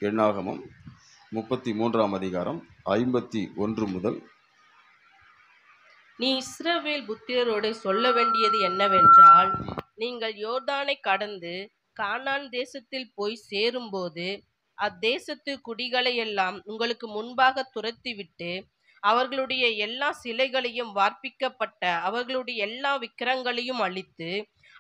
எண்ணாகமம் 33ஆம் அதிகாரம் 51 முதல். நீ இஸ்ரவேல் புத்திரரோடு சொல்ல வேண்டியது என்னவென்றால், நீங்கள் யோர்தானை கடந்து கானான் தேசத்தில் போய் சேரும்போது அத்தேசத்து குடிகளை எல்லாம் உங்களுக்கு முன்பாக துரத்திவிட்டு அவர்களுடைய எல்லா சிலைகளையும் வார்ப்பிக்கப்பட்ட அவர்களுடைய எல்லா விக்கிரங்களையும் அழித்து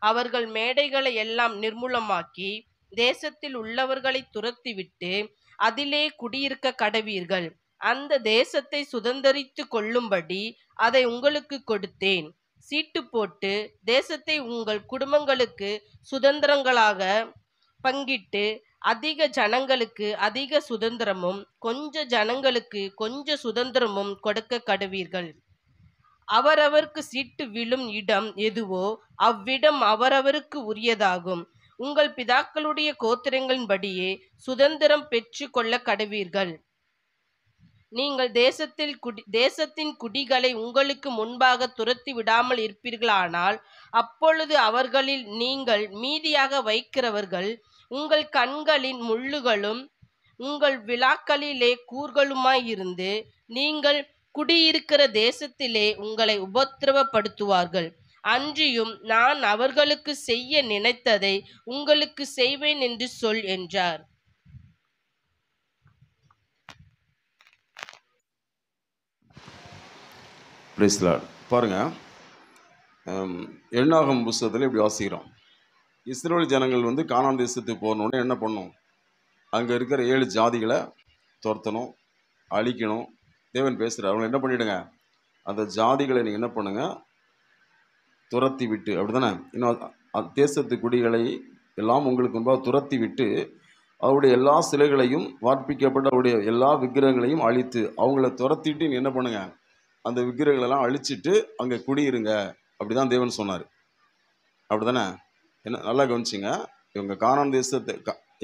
அவர்கள் மேடைகளை எல்லாம் நிர்மூலமாக்கி தேசத்தில் உள்ளவர்களை துரத்திவிட்டு அதிலே குடியிருக்க கடவீர்கள். அந்த தேசத்தை சுதந்தரித்து கொள்ளும்படி அதை உங்களுக்கு கொடுத்தேன். சீட்டு போட்டு தேசத்தை உங்கள் குடும்பங்களுக்கு சுதந்திரங்களாக பங்கிட்டு அதிக ஜனங்களுக்கு அதிக சுதந்திரமும் கொஞ்ச ஜனங்களுக்கு கொஞ்ச சுதந்திரமும் கொடுக்க கடவீர்கள். அவரவருக்கு சீட்டு விழும் இடம் எதுவோ அவ்விடம் அவரவருக்கு உரியதாகும். உங்கள் பிதாக்களுடைய கோத்திரங்களின்படியே சுதந்திரம் பெற்று கொள்ள கடவீர்கள். நீங்கள் தேசத்தின் குடிகளை உங்களுக்கு முன்பாக துரத்தி விடாமல் இருப்பீர்களானால் அப்பொழுது அவர்களில் நீங்கள் மீதியாக வைக்கிறவர்கள் உங்கள் கண்களின் முள்ளுகளும் உங்கள் விழாக்களிலே கூர்களுமாயிருந்து நீங்கள் குடியிருக்கிற தேசத்திலே உங்களை உபத்திரவப்படுத்துவார்கள். அன்றியும் நான் அவர்களுக்கு செய்ய நினைத்ததை உங்களுக்கு செய்வேன் என்று சொல் என்றார். பாருங்க, எண்ணாகமம் புஸ்தகத்தில் இப்படி வாசிக்கிறோம். இஸ்ரவேல் ஜனங்கள் கானான் தேசத்துக்கு போனோடனே என்ன பண்ணும்? அங்கே இருக்கிற 7 ஜாதிகளை துரத்தணும், அழிக்கணும். தேவன் பேசுகிறார், அவங்களை என்ன பண்ணிவிடுங்க, அந்த ஜாதிகளை நீங்கள் என்ன பண்ணுங்க, துரத்தி விட்டு, அப்படி தானே, இன்னும் தேசத்து குடிகளை எல்லாம் உங்களுக்கு முன்பாக துரத்தி விட்டு அவருடைய எல்லா சிலைகளையும் வார்ப்பிக்கப்பட்ட அவருடைய எல்லா விக்கிரகங்களையும் அழித்து அவங்கள துரத்திட்டு நீங்கள் என்ன பண்ணுங்க, அந்த விக்கிரகங்களெல்லாம் அழிச்சிட்டு அங்கே குடியிருங்க. அப்படி தான் தேவன் சொன்னார். அப்படி தானே? என்ன நல்லா கவனிச்சிங்க. இவங்க கானான் தேசத்தை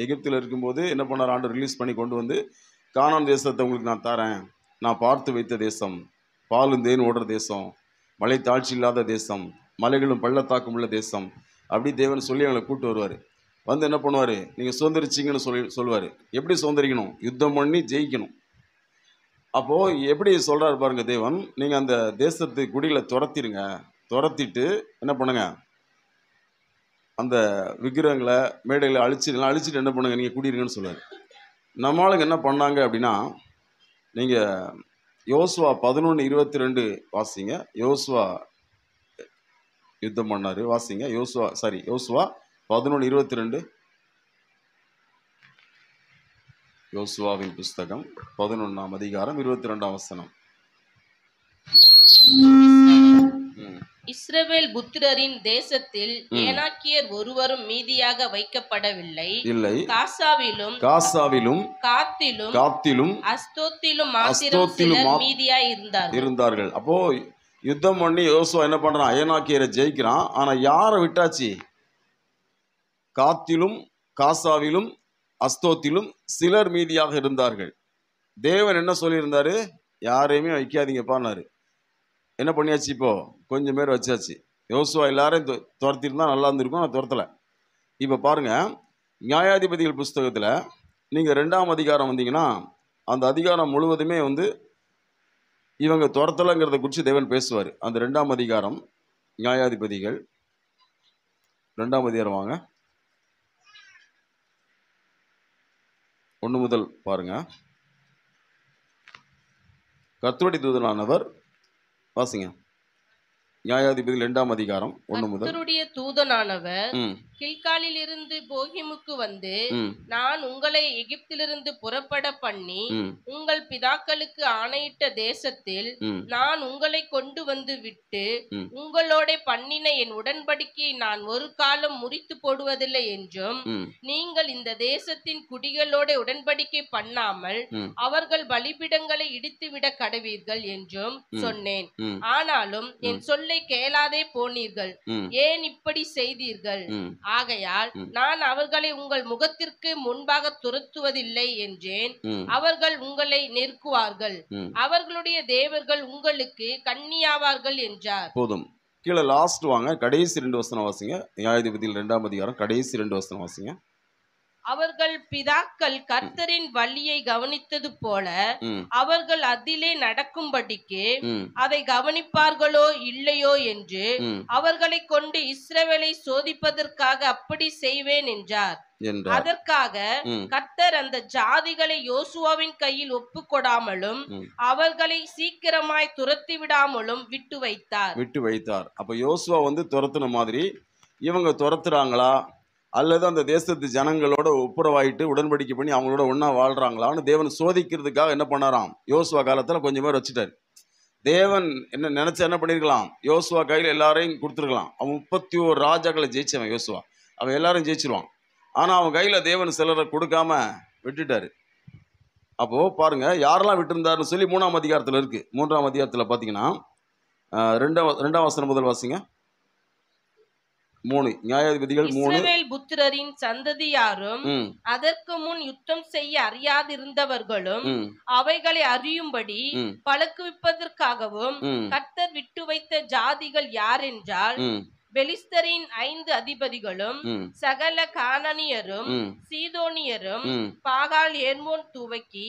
எகிப்தில் இருக்கும்போது என்ன பண்ணார்? ஆண்டு ரிலீஸ் பண்ணி கொண்டு வந்து கானான் தேசத்தை உங்களுக்கு நான் தரேன், நான் பார்த்து வைத்த தேசம், பாலும் தேன் ஓடுற தேசம், மலை தாழ்ச்சி இல்லாத தேசம், மலைகளும் பள்ளத்தாக்கும் உள்ள தேசம், அப்படி தேவன் சொல்லி அவங்களை கூப்பிட்டு வருவார். வந்து என்ன பண்ணுவார்? நீங்கள் சுதந்திரிச்சிங்கன்னு சொல்லுவார். எப்படி சுதந்திரிக்கணும்? யுத்தம் பண்ணி ஜெயிக்கணும். அப்போது எப்படி சொல்கிறாரு பாருங்க தேவன், நீங்கள் அந்த தேசத்து குடிகளை துரத்திடுங்க, துரத்திட்டு என்ன பண்ணுங்க, அந்த விக்கிரகங்களை மேடைகளை அழிச்சிட்டு என்ன பண்ணுங்க, நீங்கள் குடியிருங்கன்னு சொல்லுவார். நம்மளுக்கு என்ன பண்ணாங்க அப்படின்னா, நீங்கள் யோசுவா 11:22 வாசிங்க. யோசுவா யுத்தம் பண்ணார், வாசிங்க. யோசுவா 11:22. யோசுவாவின் புஸ்தகம் 11ஆம் அதிகாரம் 22ஆம் வசனம். இஸ்ரவேல் புத்திரரின் தேசத்தில் ஏனாக்கியர் ஒருவரும் மீதியாக வைக்கப்படவில்லை. இல்லை, காசாவிலும் காத்திலும் அஸ்தோத்திலும் மாத்திரம் சிலர் மீதியாய் இருந்தார்கள். அப்போ யுத்தம் பண்ணி யோசுவா என்ன பண்றான்? ஏனாக்கியரை ஜெயிக்கிறான். ஆனா யாரை விட்டாச்சு? காத்திலும் காசாவிலும் அஸ்தோத்திலும் சிலர் மீதியாக இருந்தார்கள். தேவன் என்ன சொல்லியிருந்தாரு? யாரையுமே வைக்காதீங்கப்பான்னாரு. என்ன பண்ணியாச்சு? இப்போ கொஞ்சம் பேர் வச்சாச்சு. யோசுவா எல்லாரையும் துரத்திருந்தா நல்லா இருந்திருக்கும், நான் துரத்தலை. இப்போ பாருங்க, நியாயாதிபதிகள் புஸ்தகத்தில் நீங்கள் 2ஆம் அதிகாரம் வந்தீங்கன்னா அந்த அதிகாரம் முழுவதுமே இவங்க துரத்தலைங்கிறத குறித்து தேவன் பேசுவார். அந்த 2ஆம் அதிகாரம், நியாயாதிபதிகள் 2ஆம் அதிகாரம் வாங்க, 1 முதல் பாருங்க. கர்த்தருடைய தூதனானவர், வாசிங்க. நியாயாதிபதி 2ஆம் அதிகாரம் 1 முதல். கர்த்தருடைய தூதனானவர் கில்காலில் இருந்து போகிமுக்கு வந்து, நான் உங்களை எகிப்திலிருந்து புறப்பட பண்ணி உங்கள் பிதாக்களுக்கு ஆணையிட்ட தேசத்தில் நான் உங்களை கொண்டு வந்து விட்டு உங்களோட பண்ணின என் உடன்படிக்கையை நான் ஒரு காலம் முறித்து போடுவதில்லை என்றும், நீங்கள் இந்த தேசத்தின் குடிகளோட உடன்படிக்கை பண்ணாமல் அவர்கள் பலிபீடங்களை இடித்துவிட கடவீர்கள் என்றும் சொன்னேன். ஆனாலும் என் சொல்லை கேளாதே போனீர்கள். ஏன் இப்படி செய்தீர்கள்? ஆகையால் நான் அவர்களை உங்கள் முகத்திற்கு முன்பாக துரத்துவதில்லை என்றேன். அவர்கள் உங்களை நெருக்குவார்கள், அவர்களுடைய தேவர்கள் உங்களுக்கு கண்ணியாவார்கள் என்றார். போதும். கீழே லாஸ்ட் வாங்க, கடைசி 2 வசனம் வாசிங்க. நியாயாதிபதியில் 2ஆம் அதிகாரம் கடைசி 2 வசனம் வாசிங்க. அவர்கள் பிதாக்கள் கர்த்தரின் வழியை கவனித்தது போல அவர்கள் அதிலே நடக்கும்படிக்கு அதை கவனிப்பார்களோ இல்லையோ என்று அவர்களை கொண்டு இஸ்ரவேலை சோதிப்பதற்காக அப்படி செய்வேன் என்றார். அதற்காக கர்த்தர் அந்த ஜாதிகளை யோசுவாவின் கையில் ஒப்பு கொடாமலும் அவர்களை சீக்கிரமாய் துரத்தி விடாமலும் விட்டு வைத்தார். அப்ப யோசுவா துரத்துன மாதிரி இவங்க துரத்துறாங்களா அல்லது அந்த தேசத்து ஜனங்களோட ஒப்புரவாயிட்டு உடன்படிக்கை பண்ணி அவங்களோட ஒன்னா வாழ்றாங்களான்னு தேவன் சோதிக்கிறதுக்காக என்ன பண்ணாராம்? யோசுவா காலத்துல கொஞ்சம் பேர் வச்சுட்டாரு. தேவன் என்ன நினைச்சா என்ன பண்ணிருக்கலாம்? யோசுவா கையில எல்லாரையும் கொடுத்துருக்கலாம். அவன் 31 ராஜாக்களை ஜெயிச்சவன் யோசுவா. அவன் எல்லாரும் ஜெயிச்சிருவான். ஆனா அவன் கையில தேவன் சிலரை கொடுக்காம விட்டுட்டாரு. அப்போ பாருங்க யாரெல்லாம் விட்டுருந்தாருன்னு சொல்லி 3ஆம் அதிகாரத்துல இருக்கு. 3ஆம் அதிகாரத்துல பாத்தீங்கன்னா 2ஆம் வசனம் முதல் வாசிங்க. 3 நியாயாதிபதிகள் 3. இஸ்ரவேல் புத்திரரின் சந்ததியாரும் அதற்கு முன் யுத்தம் செய்ய அறியாதிருந்தவர்களும் அவைகளை அறியும்படி பழக்குவிப்பதற்காகவும் கர்த்தர் விட்டு வைத்த ஜாதிகள் யார் என்றால் பெலிஸ்தரின் 5 அதிபதிகளும் சகல கானானியரும் சீதோனியரும் பாகால் ஏர்மோன் துவக்கி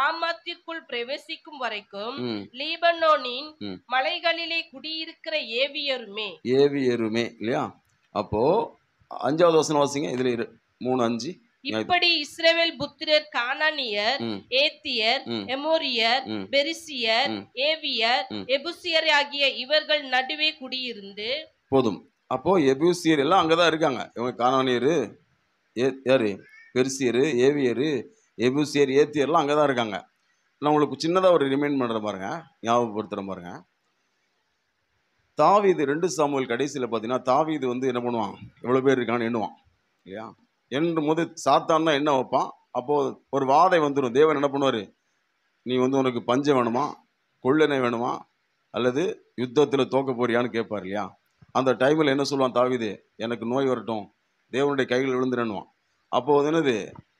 ஆமாத்திற்குள் பிரவேசிக்கும் வரைக்கும் லீபனோனின் மலைகளிலே குடியிருக்கிற ஏவியருமே இல்லையா? அப்போ 5வது வசனம் வாசிங்க. இதுல 3:5. இப்படி இஸ்ரவேல் புத்திரர் கானானியர், ஏத்தியர், எமோரியர், பெரிசியர், ஏவியர், எபூசியர் ஆகிய இவர்கள் நடுவே குடியிருந்து போதும். அப்போ எபூசியர் எல்லாம் அங்கதான் இருக்காங்க. இவங்க கானானியரு, யாரு, பெரிசியரு, ஏவியரு, எபூசியர், ஏத்தியர்லாம் அங்கதான் இருக்காங்க. நான் உங்களுக்கு சின்னதா ஒரு ரிமைண்ட் பண்ற பாருங்க, ஞாபகப்படுத்துற பாருங்க. தாவீது 2 சாமுவேல் கடைசியில் பார்த்தீங்கன்னா தாவீது என்ன பண்ணுவான்? எவ்வளோ பேர் இருக்கான்னு எண்ணுவான் இல்லையா? எண்ணும் போது சாத்தான் தான் என்ன வைப்பான்? அப்போது ஒரு வாதை வந்துடும். தேவன் என்ன பண்ணுவார்? நீ உனக்கு பஞ்சம் வேணுமா, கொள்ளனை வேணுமா, அல்லது யுத்தத்தில் தோக்க போறியான்னு கேட்பார் இல்லையா? அந்த டைமில் என்ன சொல்லுவான் தாவீது? எனக்கு நோய் வரட்டும், தேவனுடைய கையில் விழுந்துடுவான். அப்போது என்னது?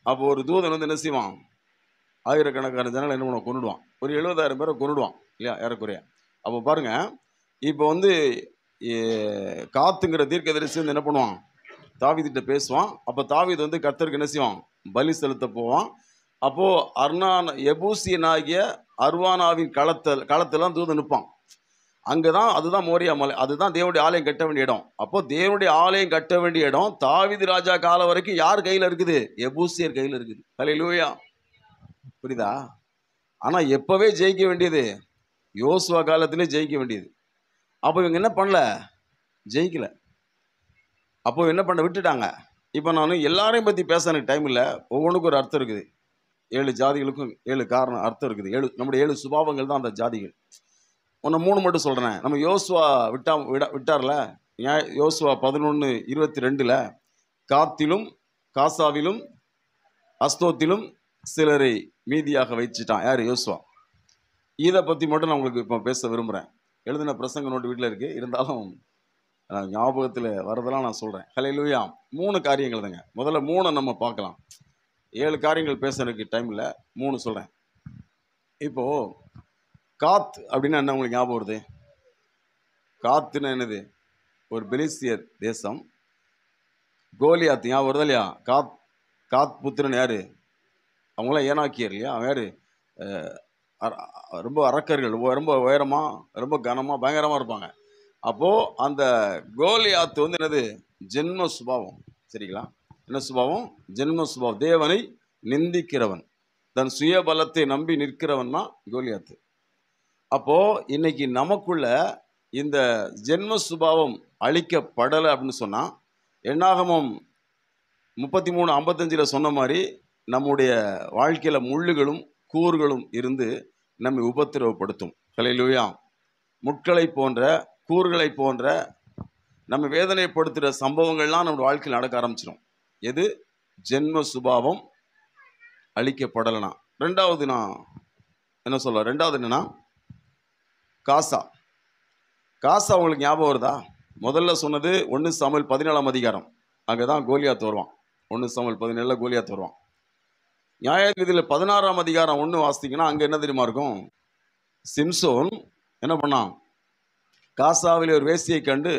அப்போ ஒரு தூதன் என்ன செய்வான்? ஆயிரக்கணக்கான ஜனங்களை என்ன பண்ணுவான்? கொண்டுடுவான். ஒரு 70,000 பேரை கொண்டுடுவான் இல்லையா, ஏறக்குறைய. அப்போ பாருங்க, இப்போ காத்துங்கிற தீர்க்கதரிசி என்ன பண்ணுவான்? தாவீதுகிட்ட பேசுவான். அப்போ தாவீது கர்த்தருக்கு என்ன செய்வான்? பலி செலுத்த போவான். அப்போ எபூசியனாகிய அர்வானாவின் களத்தெல்லாம் தூது நிற்பான். அங்கதான், அதுதான் மோரியா மலை, அதுதான் தேவனுடைய ஆலயம் கட்ட வேண்டிய இடம். அப்போ தேவனுடைய ஆலயம் கட்ட வேண்டிய இடம் தாவீது ராஜா காலம் வரைக்கும் யார் கையில இருக்குது? எபூசியர் கையில இருக்குது. ஹல்லேலூயா. புரியுதா? ஆனா எப்பவே ஜெயிக்க வேண்டியது யோசுவா காலத்திலே ஜெயிக்க வேண்டியது. அப்போ இவங்க என்ன பண்ணல? ஜெயிக்கல. அப்போ என்ன பண்ண விட்டுட்டாங்க. இப்போ நான் எல்லாரையும் பற்றி பேச எனக்கு டைம் இல்லை. ஒவ்வொன்றுக்கும் ஒரு அர்த்தம் இருக்குது. 7 ஜாதிகளுக்கும் 7 காரணம் அர்த்தம் இருக்குது. நம்முடைய 7 சுபாவங்கள் தான் அந்த ஜாதிகள். ஒன்று 3 மட்டும் சொல்கிறேன். நம்ம யோசுவா விட்டார்ல, யோசுவா 11:22 காத்திலும் காசாவிலும் அஸ்தோத்திலும் சிலரை மீதியாக வைச்சிட்டான். யார்? யோசுவா. இதை பற்றி மட்டும் நான் உங்களுக்கு இப்போ பேச விரும்புகிறேன். எழுதின பிரசங்க நோட்டு வீட்டில் இருக்குது, இருந்தாலும் ஞாபகத்தில் வரதெல்லாம் நான் சொல்கிறேன். ஹல்லேலூயா. 3 காரியங்கள் தாங்க. முதல்ல 3 நம்ம பார்க்கலாம். 7 காரியங்கள் பேச எனக்கு டைம் இல்லை, 3 சொல்கிறேன். இப்போது காத் அப்படின்னா என்ன உங்களுக்கு ஞாபகம் வருது? காத்துன்னு என்னது? ஒரு பெலிஸ்தியர் தேசம். கோலியாத் ஞாபகம் வருதா இல்லையா? காத் புத்திரன் யார்? அவங்களாம் ஏனாக்கியர் இல்லையா? அவன் யார்? ரொம்ப அரக்கர்கள், ரொம்ப உயரமாக, ரொம்ப கனமாக, பயங்கரமாக இருப்பாங்க. அப்போது அந்த கோலியாத்து என்னது? ஜென்ம சுபாவம். சரிங்களா? என்ன சுபாவம்? ஜென்ம சுபாவம். தேவனை நிந்திக்கிறவன், தன் சுய பலத்தை நம்பி நிற்கிறவன் தான் கோலியாத்து. அப்போது இன்னைக்கு நமக்குள்ள இந்த ஜென்ம சுபாவம் அழிக்கப்படலை அப்படின்னு சொன்னால், என்னாகமம் 33:55 சொன்ன மாதிரி நம்முடைய வாழ்க்கையில் முள்ளுகளும் கூறுகளும் இருந்து நம்மை உபத்திரவப்படுத்தும். ஹல்லேலூயா. முட்களை போன்ற, கூறுகளை போன்ற நம்ம வேதனைப்படுத்துகிற சம்பவங்கள்லாம் நம்ம வாழ்க்கையில் நடக்க ஆரம்பிச்சிடும். எது? ஜென்ம சுபாவம் அழிக்கப்படலைனா. ரெண்டாவது நான் என்ன சொல்ல, ரெண்டாவது என்னன்னா காசா உங்களுக்கு ஞாபகம் வருதா? முதல்ல சொன்னது 1 சாமுவேல் 17ஆம் அதிகாரம். அங்கே தான் கோலியாத் வருவான். 1 சாமுவேல் 17 கோலியாத் வருவான். நியாயாதிபதியில் 16ஆம் அதிகாரம் 1 வாசித்தீங்கன்னா அங்கே என்ன தெரியுமா இருக்கும்? சிம்சோன் என்ன பண்ணான்? காசாவில் ஒரு வேசியை கண்டு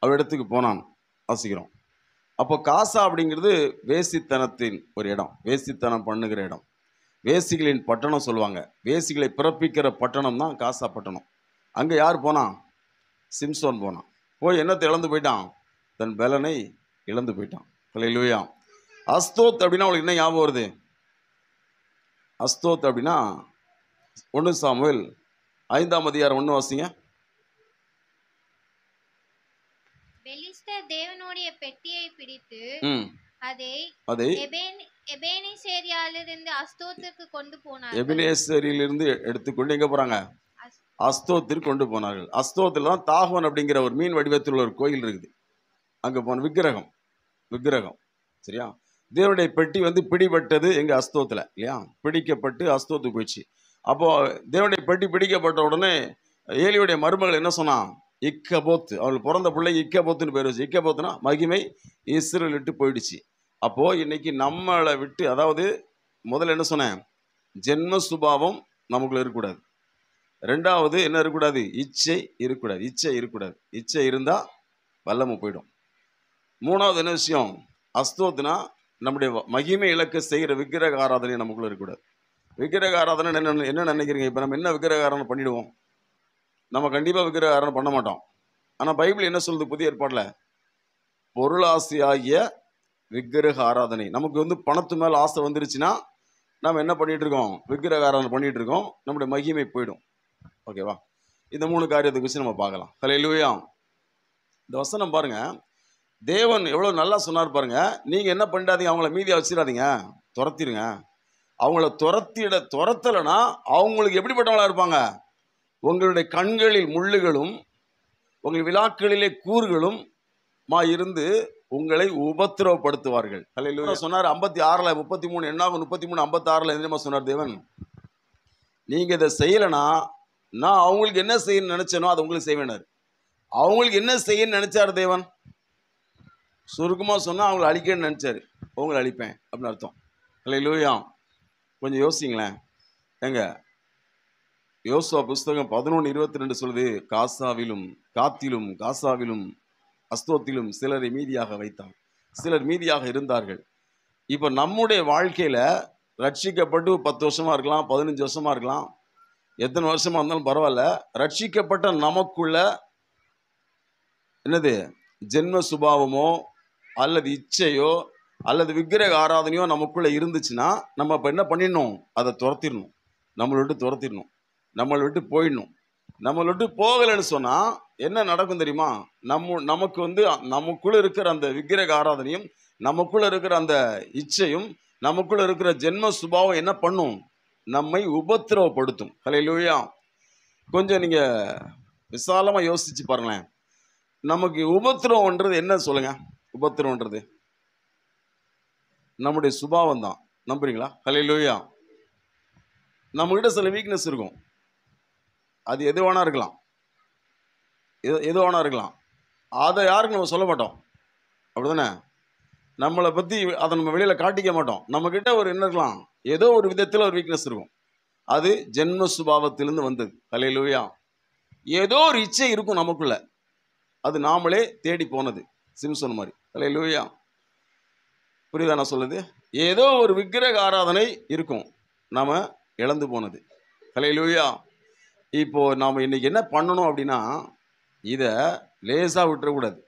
அவரிடத்துக்கு போனான். வாசிக்கிறோம். அப்போ காசா அப்படிங்கிறது வேசித்தனத்தின் ஒரு இடம், வேசித்தனம் பண்ணுகிற இடம், வேசிகளின் பட்டணம் சொல்லுவாங்க. வேசிகளை பிறப்பிக்கிற பட்டணம் தான் காசா பட்டணம். அங்கே யார் போனான்? சிம்சோன் போனான். போய் என்னத்தை இழந்து போயிட்டான்? தன் பலனை இழந்து போயிட்டான். அல்லேலூயா. அஸ்தோத் அப்படின்னா அவளுக்கு என்ன ஞாபகம் வருது? அஸ்தோத் அப்படின்னா 1 சாமுவேல் 5ஆம் அதிகாரம் 1 வாசிங்க. பெலிஸ்தர் தேவனுடைய பெட்டியை பிடித்து அதை எபேனேசேரிலிருந்து அஸ்தோத்திற்கு கொண்டு போனார்கள். எபேனேசரிலிருந்து எடுத்துக்கொண்டு எங்க போறாங்க? அஸ்தோத்திற்கு கொண்டு போனார்கள். அஸ்தோத்தில் தான் தாகோன் அப்படிங்கிற ஒரு மீன் வடிவத்தில் உள்ள ஒரு கோயில் இருக்குது. அங்க போன விக்கிரகம் சரியா? தேவனுடைய பெட்டி வந்து பிடிபட்டது எங்க? அஸ்தோத்தில் இல்லையா? பிடிக்கப்பட்டு அஸ்தோத்துக்கு போயிடுச்சு. அப்போ தேவனுடைய பெட்டி பிடிக்கப்பட்ட உடனே ஏலியுடைய மருமகள் என்ன சொன்னான்? இக்கபோத், அவள் பிறந்த பிள்ளை இக்கபோத்துன்னு பேர் வச்சு. இக்கபோத்துனா மகிமை இஸ்ரவேல் விட்டு போயிடுச்சு. அப்போ இன்னைக்கு நம்மளை விட்டு, அதாவது முதல்ல என்ன சொன்னேன்? ஜென்ம சுபாவம் நமக்குள்ள இருக்கக்கூடாது. ரெண்டாவது என்ன இருக்கக்கூடாது? இச்சை இருக்கக்கூடாது. இச்சை இருந்தா வல்லமை போயிடும். மூணாவது என்ன விஷயம்? அஸ்தோத்னா நம்முடைய மகிமை இலக்க செய்கிற விக்கிரக ஆராதனை நமக்குள்ள இருக்கக்கூடாது. விக்கிரக ஆராதனை என்ன நினைக்கிறீங்க? இப்போ நம்ம என்ன விக்கிரக ஆராதனை பண்ணிடுவோம்? நம்ம கண்டிப்பாக விக்கிரக ஆராதனை பண்ண மாட்டோம். ஆனால் பைபிள் என்ன சொல்லுது? புதிய ஏற்பாட்டில் பொருளாசையாகிய விக்கிரக ஆராதனை. நமக்கு வந்து பணத்து மேலே ஆசை வந்துருச்சுன்னா நம்ம என்ன பண்ணிட்டு இருக்கோம்? விக்கிரக ஆராதனை பண்ணிட்டு இருக்கோம். நம்முடைய மகிமை போயிடும். ஓகேவா? இந்த 3 காரியத்தை குறித்து நம்ம பார்க்கலாம். ஹல்லேலூயா. இந்த வசனம் பாருங்க, தேவன் எவ்வளோ நல்லா சொன்னார் பாருங்க. நீங்கள் என்ன பண்ணிடாதீங்க, அவங்கள மீதியாக வச்சிடாதீங்க, துரத்திடுங்க. அவங்கள துரத்தலைன்னா அவங்களுக்கு எப்படிப்பட்டவங்களா இருப்பாங்க? உங்களுடைய கண்களில் முள்ளுகளும் உங்கள் விழாக்களிலே கூறுகளும் இருந்து உங்களை உபத்திரவப்படுத்துவார்கள். ஹல்லேலூயா. சொன்னார் 56 33 என்னாகும் 33 56 என்னமா சொன்னார் தேவன்? நீங்கள் இதை செய்யலைன்னா நான் அவங்களுக்கு என்ன செய்யணும்னு நினைச்சேனோ அதை உங்களுக்கு செய்வேனார். அவங்களுக்கு என்ன செய்யணும்னு நினைச்சார் தேவன்? சுருக்கமாக சொன்னால் அவங்களை அழிக்கணும்னு நினைச்சாரு. உங்களை அழிப்பேன் அப்படின்னு அர்த்தம். ஹல்லேலூயா. கொஞ்சம் யோசிங்களேன். எங்க யோசுவா புஸ்தகம் 11:22 சொல்லுது, காசாவிலும் அஸ்தோத்திலும் சிலரை மீதியாக வைத்தார், சிலர் மீதியாக இருந்தார்கள். இப்போ நம்முடைய வாழ்க்கையில ரட்சிக்கப்பட்டு 10 வருஷமா இருக்கலாம், 15 வருஷமா இருக்கலாம், எத்தனை வருஷமா இருந்தாலும் பரவாயில்ல. ரட்சிக்கப்பட்ட நமக்குள்ள என்னது? ஜென்ம சுபாவமோ அல்லது இச்சையோ அல்லது விக்கிரக ஆராதனையோ நமக்குள்ள இருந்துச்சுன்னா நம்ம இப்போ என்ன பண்ணிடணும்? அதை துரத்திடணும். நம்மளை விட்டு போயிடணும். நம்மளை விட்டு போகலைன்னு சொன்னால் என்ன நடக்கும் தெரியுமா? நமக்கு வந்து நமக்குள்ள இருக்கிற அந்த விக்கிரக ஆராதனையும் நமக்குள்ள இருக்கிற அந்த இச்சையும் நமக்குள்ள இருக்கிற ஜென்ம சுபாவம் என்ன பண்ணும்? நம்மை உபத்திரவப்படுத்தும். ஹல்லேலூயா. கொஞ்சம் நீங்க விசாலமா யோசிச்சு பாருங்களேன். நமக்கு உபத்திரவம்ன்றது என்ன சொல்லுங்க? உபத்திரவம்ன்றது நம்முடைய சுபாவம் தான். நம்புறீங்களா? ஹல்லேலூயா. நம்மகிட்ட சில வீக்னஸ் இருக்கும். அது எது வேணா இருக்கலாம், அதை யாருக்கும் நம்ம சொல்ல மாட்டோம். அப்படிதானே? நம்மளை பற்றி அதை நம்ம வெளியில் காட்டிக்க மாட்டோம். நம்மக்கிட்ட ஒரு என்ன இருக்கலாம்? ஏதோ ஒரு விதத்தில் ஒரு வீக்னஸ் இருக்கும். அது ஜென்ம சுபாவத்திலிருந்து வந்தது. ஹல்லேலூயா. ஏதோ ஒரு இச்சை இருக்கும் நமக்குள்ள, அது நாமளே தேடி போனது. சிம்சோன் மாதிரி. ஹல்லேலூயா. புரியுதா நான் சொல்லுது? ஏதோ ஒரு விக்கிரக ஆராதனை இருக்கும், நாம இழந்து போனது. ஹல்லேலூயா. இப்போ நாம் இன்னைக்கு என்ன பண்ணணும் அப்படின்னா, இதை லேசாக விட்டுறக்கூடாது.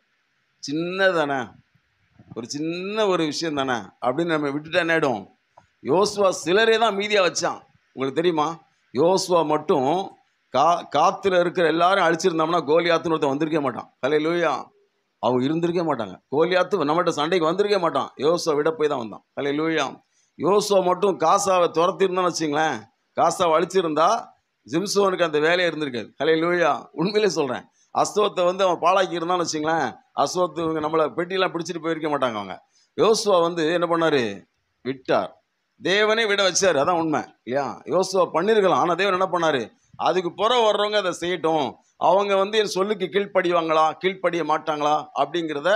சின்னதானே, ஒரு சின்ன ஒரு விஷயம் தானே அப்படின்னு நம்ம விட்டுட்டா என்ன ஆகிடும்? யோசுவா சிலரே தான் மீதியாக வச்சான். உங்களுக்கு தெரியுமா? யோசுவா மட்டும் காத்துல இருக்கிற எல்லாரும் அழிச்சிருந்தோம்னா கோலியாத்துன்னு ஒருத்தன் வந்திருக்கே மாட்டான். ஹல்லேலூயா. அவங்க இருந்திருக்கே மாட்டாங்க. கோலியாத்து நம்மகிட்ட சண்டைக்கு வந்திருக்கே மாட்டான். யோசுவா விட போய் தான் வந்தான். ஹல்லேலூயா. யோசுவா மட்டும் காசாவை துரத்திருந்தான்னு வச்சுங்களேன், காசாவை அழிச்சிருந்தா சிம்சோனுக்கு அந்த வேலையை இருந்திருக்காது. ஹல்லேலூயா. உண்மையிலே சொல்கிறேன். அஸ்தோத்தை வந்து அவன் பாழாக்கி இருந்தான்னு வச்சுங்களேன், அஸ்தோத்து இவங்க நம்மளை பெட்டியெல்லாம் பிடிச்சிட்டு போயிருக்க மாட்டாங்க. அவங்க யோசுவா வந்து என்ன பண்ணாரு? விட்டார். தேவனே விட வச்சார். அதான் உண்மை இல்லையா? யோசுவா பண்ணியிருக்கலாம், ஆனால் தேவன் என்ன பண்ணாரு? அதுக்கு புற வர்றவங்க அதை செய்யட்டும், அவங்க வந்து என் சொல்லுக்கு கீழ்ப்படிய மாட்டாங்களா அப்படிங்கிறத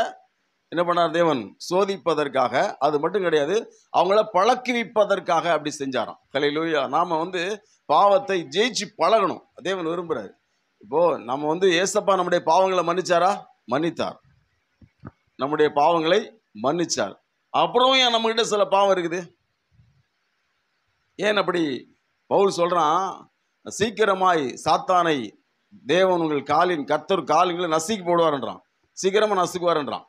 என்ன பண்ணார் தேவன்? சோதிப்பதற்காக. அது மட்டும் கிடையாது, அவங்கள பழக்குவிப்பதற்காக அப்படி செஞ்சாராம். ஹல்லேலூயா. நாம வந்து பாவத்தை ஜெயிச்சு பழகணும். தேவன் விரும்புறாரு. இப்போ நம்ம வந்து ஏசப்பா நம்முடைய பாவங்களை மன்னிச்சாரா? மன்னித்தார். நம்முடைய பாவங்களை மன்னிச்சார். அப்புறம் ஏன் நம்ம கிட்ட சில பாவம் இருக்குது? ஏன் அப்படி பவுல் சொல்றான், சீக்கிரமாய் சாத்தானை தேவன் உங்கள் கர்த்தர் காலிங்களை நசுக்கி போடுவார்ன்றான், சீக்கிரமா நசுக்குவார்ன்றான்.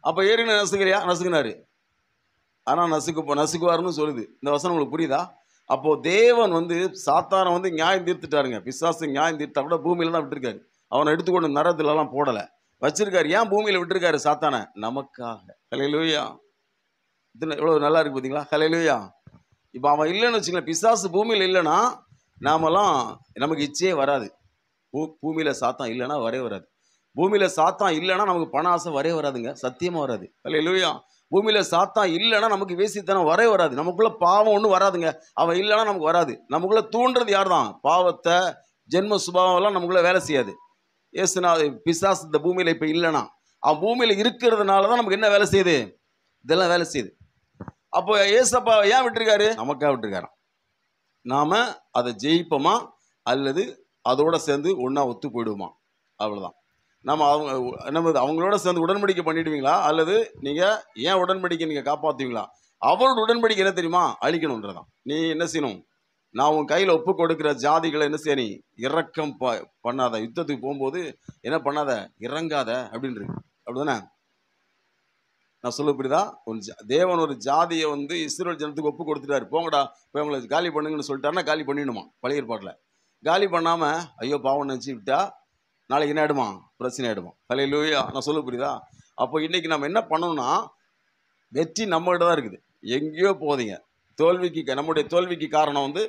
அப்ப ஏறின நசுக்கிறியா? நசுக்கினாரு. ஆனா நசுக்குவாருன்னு சொல்லுது இந்த வசனம். உங்களுக்கு புரியுதா? அப்போ தேவன் வந்து சாத்தானை வந்து நியாயம் தீர்த்துட்டாருங்க. பிசாசு நியாயம் தீர்த்தா கூட பூமியில தான் விட்டுருக்காரு. அவனை எடுத்துக்கொண்டு நரத்துல எல்லாம் போடல, வச்சிருக்காரு. ஏன் பூமியில விட்டுருக்காரு சாத்தானை? நமக்காக. ஹல்லேலூயா. இது எவ்வளவு நல்லா இருக்கு பாத்தீங்களா? ஹல்லேலூயா. இப்போ அவன் இல்லைன்னு வச்சுக்கலாம், பிசாசு பூமியில இல்லைன்னா நாமெல்லாம் நமக்கு இச்சையே வராது. பூமியில சாத்தான் இல்லைன்னா வரவே வராது. பூமியில சாத்தான் இல்லைன்னா நமக்கு பண ஆசை வரவே வராதுங்க, சத்தியமா வராது. ஹல்லேலூயா. பூமியில சாத்தான் இல்லைன்னா நமக்கு வேசித்தனம் வரவே வராது. நமக்குள்ள பாவம் ஒன்றும் வராதுங்க. அவன் இல்லைன்னா நமக்கு வராது. நமக்குள்ள தூண்டுறது யார் தான்? பாவத்தை, ஜென்ம சுபாவம் எல்லாம் நமக்குள்ள வேலை செய்யாது. ஏசுனா பிசாசு இந்த பூமியில இப்ப இல்லைன்னா, அவன் பூமியில இருக்கிறதுனால தான் நமக்கு என்ன வேலை செய்யுது? இதெல்லாம் வேலை செய்யுது. அப்போ ஏசப்பா ஏன் விட்டுருக்காரு? நமக்காக விட்டுருக்காராம். நாம அதை ஜெயிப்போமா அல்லது அதோட சேர்ந்து ஒன்னா ஒத்து போயிடுவோமா? அவ்வளவுதான். நம்ம அவங்களோட சேர்ந்து உடன்படிக்கை பண்ணிடுவீங்களா அல்லது நீங்க ஏன் உடன்படிக்கை நீங்க காப்பாத்துவீங்களா? அவரோட உடன்படிக்கை என்ன தெரியுமா? அழிக்கணும்ன்றதான். நீ என்ன செய்யணும்? நான் உன் கையில ஒப்பு கொடுக்கிற ஜாதிகளை என்ன செய்ய, நீ இரக்கம் பண்ணாத, யுத்தத்துக்கு போகும்போது என்ன பண்ணாத, இறங்காத அப்படின்னு இருக்கு. அப்படிதானே? நான் சொல்ல புரியுதா? தேவன் ஒரு ஜாதியை வந்து இஸ்ரவேல் ஜனத்துக்கு ஒப்பு கொடுத்துட்டாரு. போங்கடா போய் அவங்களை காலி பண்ணுங்கன்னு சொல்லிட்டாருன்னா காலி பண்ணிடணுமா? பழைய ஏற்பாட்டில் காலி பண்ணாம ஐயோ பாவம் நினச்சி விட்டா நாளைக்கு என்ன ஆயிடுமா? பிரச்சனை ஆயிடுமா? ஹல்லேலூயா. நான் சொல்ல புரியுதா? அப்போ இன்னைக்கு நம்ம என்ன பண்ணணும்னா, வெற்றி நம்மகிட்ட தான் இருக்குது, எங்கேயோ போதீங்க. நம்முடைய தோல்விக்கு காரணம் வந்து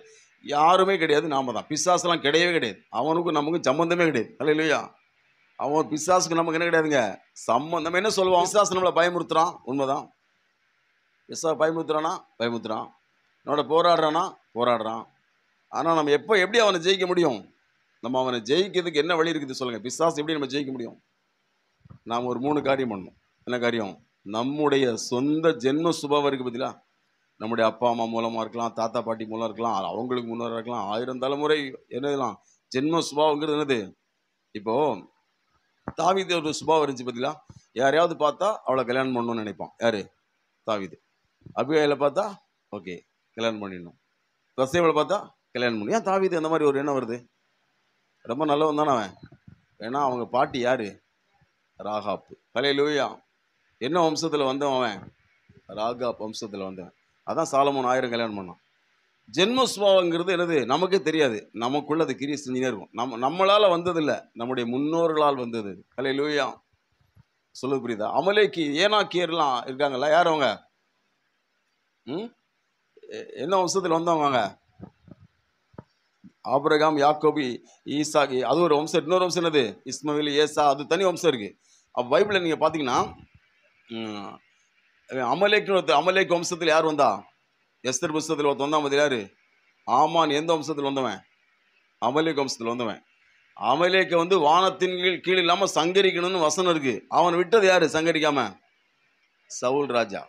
யாருமே கிடையாது, நாம தான். பிசாசெல்லாம் கிடையவே கிடையாது. அவனுக்கும் நமக்கும் சம்பந்தமே கிடையாது. ஹல்லேலூயா. அவன் பிசாசுக்கு நமக்கு என்ன கிடையாதுங்க சம்பந்தம். நம்ம என்ன சொல்லுவோம்? பிசாசு நம்மளை பயமுறுத்துறான், உண்மைதான். பிசாசு பயமுறுத்துறான். நம்மளோட போராடுறான். ஆனால் நம்ம எப்படி அவனை ஜெயிக்க முடியும்? நம்ம அவனை ஜெயிக்கிறதுக்கு என்ன வழி இருக்குது சொல்லுங்க? பிசாசு எப்படி நம்ம ஜெயிக்க முடியும்? நாம் ஒரு 3 காரியம் பண்ணணும். என்ன காரியம்? நம்முடைய சொந்த ஜென்ம சுபாவம் இருக்கு பார்த்தீங்களா? நம்முடைய அப்பா அம்மா மூலமாக இருக்கலாம், தாத்தா பாட்டி மூலம் இருக்கலாம், அவங்களுக்கு முன்னோராக இருக்கலாம், 1000 தலைமுறை என்னதுலாம் ஜென்ம சுபாவங்கிறது என்னது? இப்போ தாவீது ஒரு சுபாவம் இருந்துச்சு பார்த்தீங்களா? யாரையாவது பார்த்தா அவளை கல்யாணம் பண்ணணும்னு நினைப்பான். யாரு? தாவீது. அபிகாயில பார்த்தா ஓகே கல்யாணம் பண்ணிடணும். பத்சேபாவை பார்த்தா கல்யாணம் பண்ணணும். ஏன் தாவீது அந்த மாதிரி ஒரு எண்ணம் வருது? ரொம்ப நல்லவன் தானே அவன். ஏன்னா அவங்க பாட்டி யாரு? ராகாப்பு. ஹல்லேலூயா. என்ன வம்சத்தில் வந்தவன் அவன்? ராகாப் வம்சத்தில் வந்தவன். அதான் சாலமோன் 1000 கல்யாணம் பண்ணான். ஜென்ம சுபாவங்கிறது என்னது? நமக்கே தெரியாது. நமக்குள்ள அது கிரியை செஞ்சுனே இருக்கும். நம்மளால வந்ததில்லை, நம்முடைய முன்னோர்களால் வந்தது. ஹல்லேலூயா. சொல்ல புரியுதா? அமலேக்கி ஏனாக்கியர்லாம் இருக்காங்கல்ல, யார் அவங்க? என்ன வம்சத்தில் வந்தவங்க? ஆபிரகாம், யாக்கோபு, ஈசாக்கு, அது ஒரு வம்சம். இன்னொரு வம்சம் என்னது? இஸ்மவேல், ஏசா, அது தனி வம்சம் இருக்கு. அப்போ பைபிளில் நீங்க பாத்தீங்கன்னா அமலேக்கு வம்சத்தில் யார் வந்தா? எஸ்தர் புஸ்தகத்தில் ஒருத்தன் வந்தான் பதில். யாரு? ஆமான். எந்த வம்சத்தில் வந்தவன்? அமலேக் வம்சத்தில் வந்தவன். அமலேக்க வந்து வானத்தின் கீழ் இல்லாம சங்கரிக்கணும்னு வசனம் இருக்கு. அவன் விட்டது யாரு சங்கரிக்காம? சவுல் ராஜா.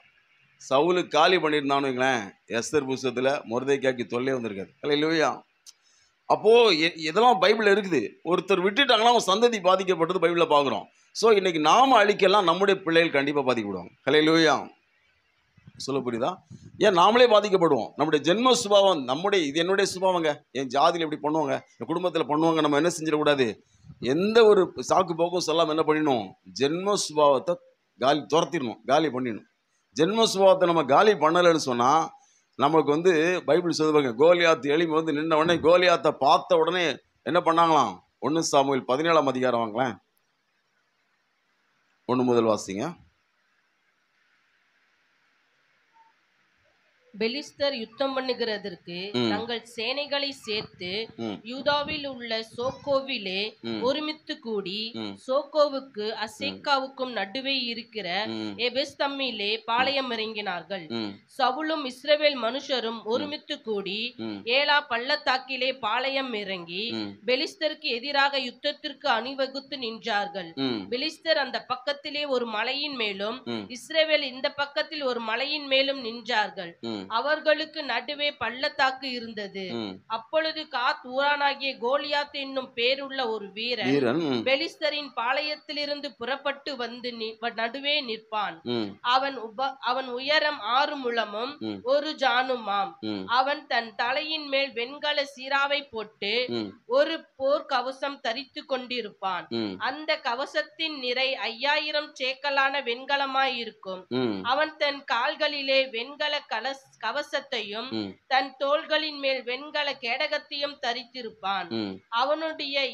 சவுலு காலி பண்ணியிருந்தான்னு வைங்களேன், எஸ்தர் புஸ்தகத்துல மொர்தெக்காய்க்கு தொல்லை வந்திருக்காது. ஹல்லேலூயா. அப்போ இதெல்லாம் பைபிள்ல இருக்குது. ஒருத்தர் விட்டுட்டாங்கன்னா அவன் சந்ததி பாதிக்கப்பட்டது பைபிள்ல பாக்குறோம். ஸோ இன்னைக்கு நாம அழிக்கலாம், நம்முடைய பிள்ளைகள் கண்டிப்பா பாதிக்கப்படுவாங்க. ஹல்லேலூயா. சொல்ல புரியுதா? ஏன் நாமளே பாதிக்கப்படுவோம்? நம்முடைய ஜென்ம சுபாவம், இது என்னுடைய சுபாவங்க, என் ஜாதியில் எப்படி பண்ணுவாங்க, என் குடும்பத்தில் பண்ணுவாங்க, நம்ம என்ன செஞ்சிடக்கூடாது? எந்த ஒரு சாக்கு போக்கும் சொல்லாமல் என்ன பண்ணிடணும்? ஜென்ம சுபாவத்தை துரத்திடணும், காலி பண்ணிடணும். ஜென்ம சுபாவத்தை நம்ம காலி பண்ணலைன்னு சொன்னா நமக்கு வந்து பைபிள் சொல்லுவாங்க, கோலியாத் எளிமை வந்து நின்ன உடனே கோலியாத்தை பார்த்த உடனே என்ன பண்ணாங்களாம்? 1 சாமுவேல் 17ஆம் அதிகாரம் வாங்களேன், 1 முதல் வாசிங்க. பெலிஸ்தர் யுத்தம் பண்ணுகிறதற்கு தங்கள் சேனைகளை சேர்த்து யூதாவில் உள்ள சோக்கோவிலே ஒருமித்து கூடி சோக்கோவுக்கு அசேக்காவுக்கும் நடுவே இருக்கிற எபெஸ்தம்மிலே பாளையம் இறங்கினார்கள். சவுலும் இஸ்ரவேல் மனுஷரும் ஒருமித்து கூடி ஏலா பள்ளத்தாக்கிலே பாளையம் இறங்கி பெலிஸ்தருக்கு எதிராக யுத்தத்திற்கு அணிவகுத்து நின்றார்கள். பெலிஸ்தர் அந்த பக்கத்திலே ஒரு மலையின் மேலும் இஸ்ரவேல் இந்த பக்கத்தில் ஒரு மலையின் மேலும் நின்றார்கள். அவர்களுக்கு நடுவே பள்ளத்தாக்கு இருந்தது. அப்பொழுது காத் ஊரானாகிய கோலியாத் என்னும் பேருள்ள ஒரு வீரன் பெலிஸ்தரின் பாளையத்திலிருந்து புறப்பட்டு வந்து நடுவே நிற்பான். அவன் உயரம் 6 முழமும் 1 ஜானுமாம். அவன் தன் தலையின் மேல் வெண்கல சீராவை போட்டு ஒரு போர் கவசம் தரித்து கொண்டிருப்பான். அந்த கவசத்தின் நிறை 5000 சேக்கலான வெண்கலமாயிருக்கும். அவன் தன் கால்களிலே வெண்கல கவசத்தையும் தன் தோள்களின் மேல் வெண்கல கேடகத்தையும் தரித்திருப்பான். அவனுடைய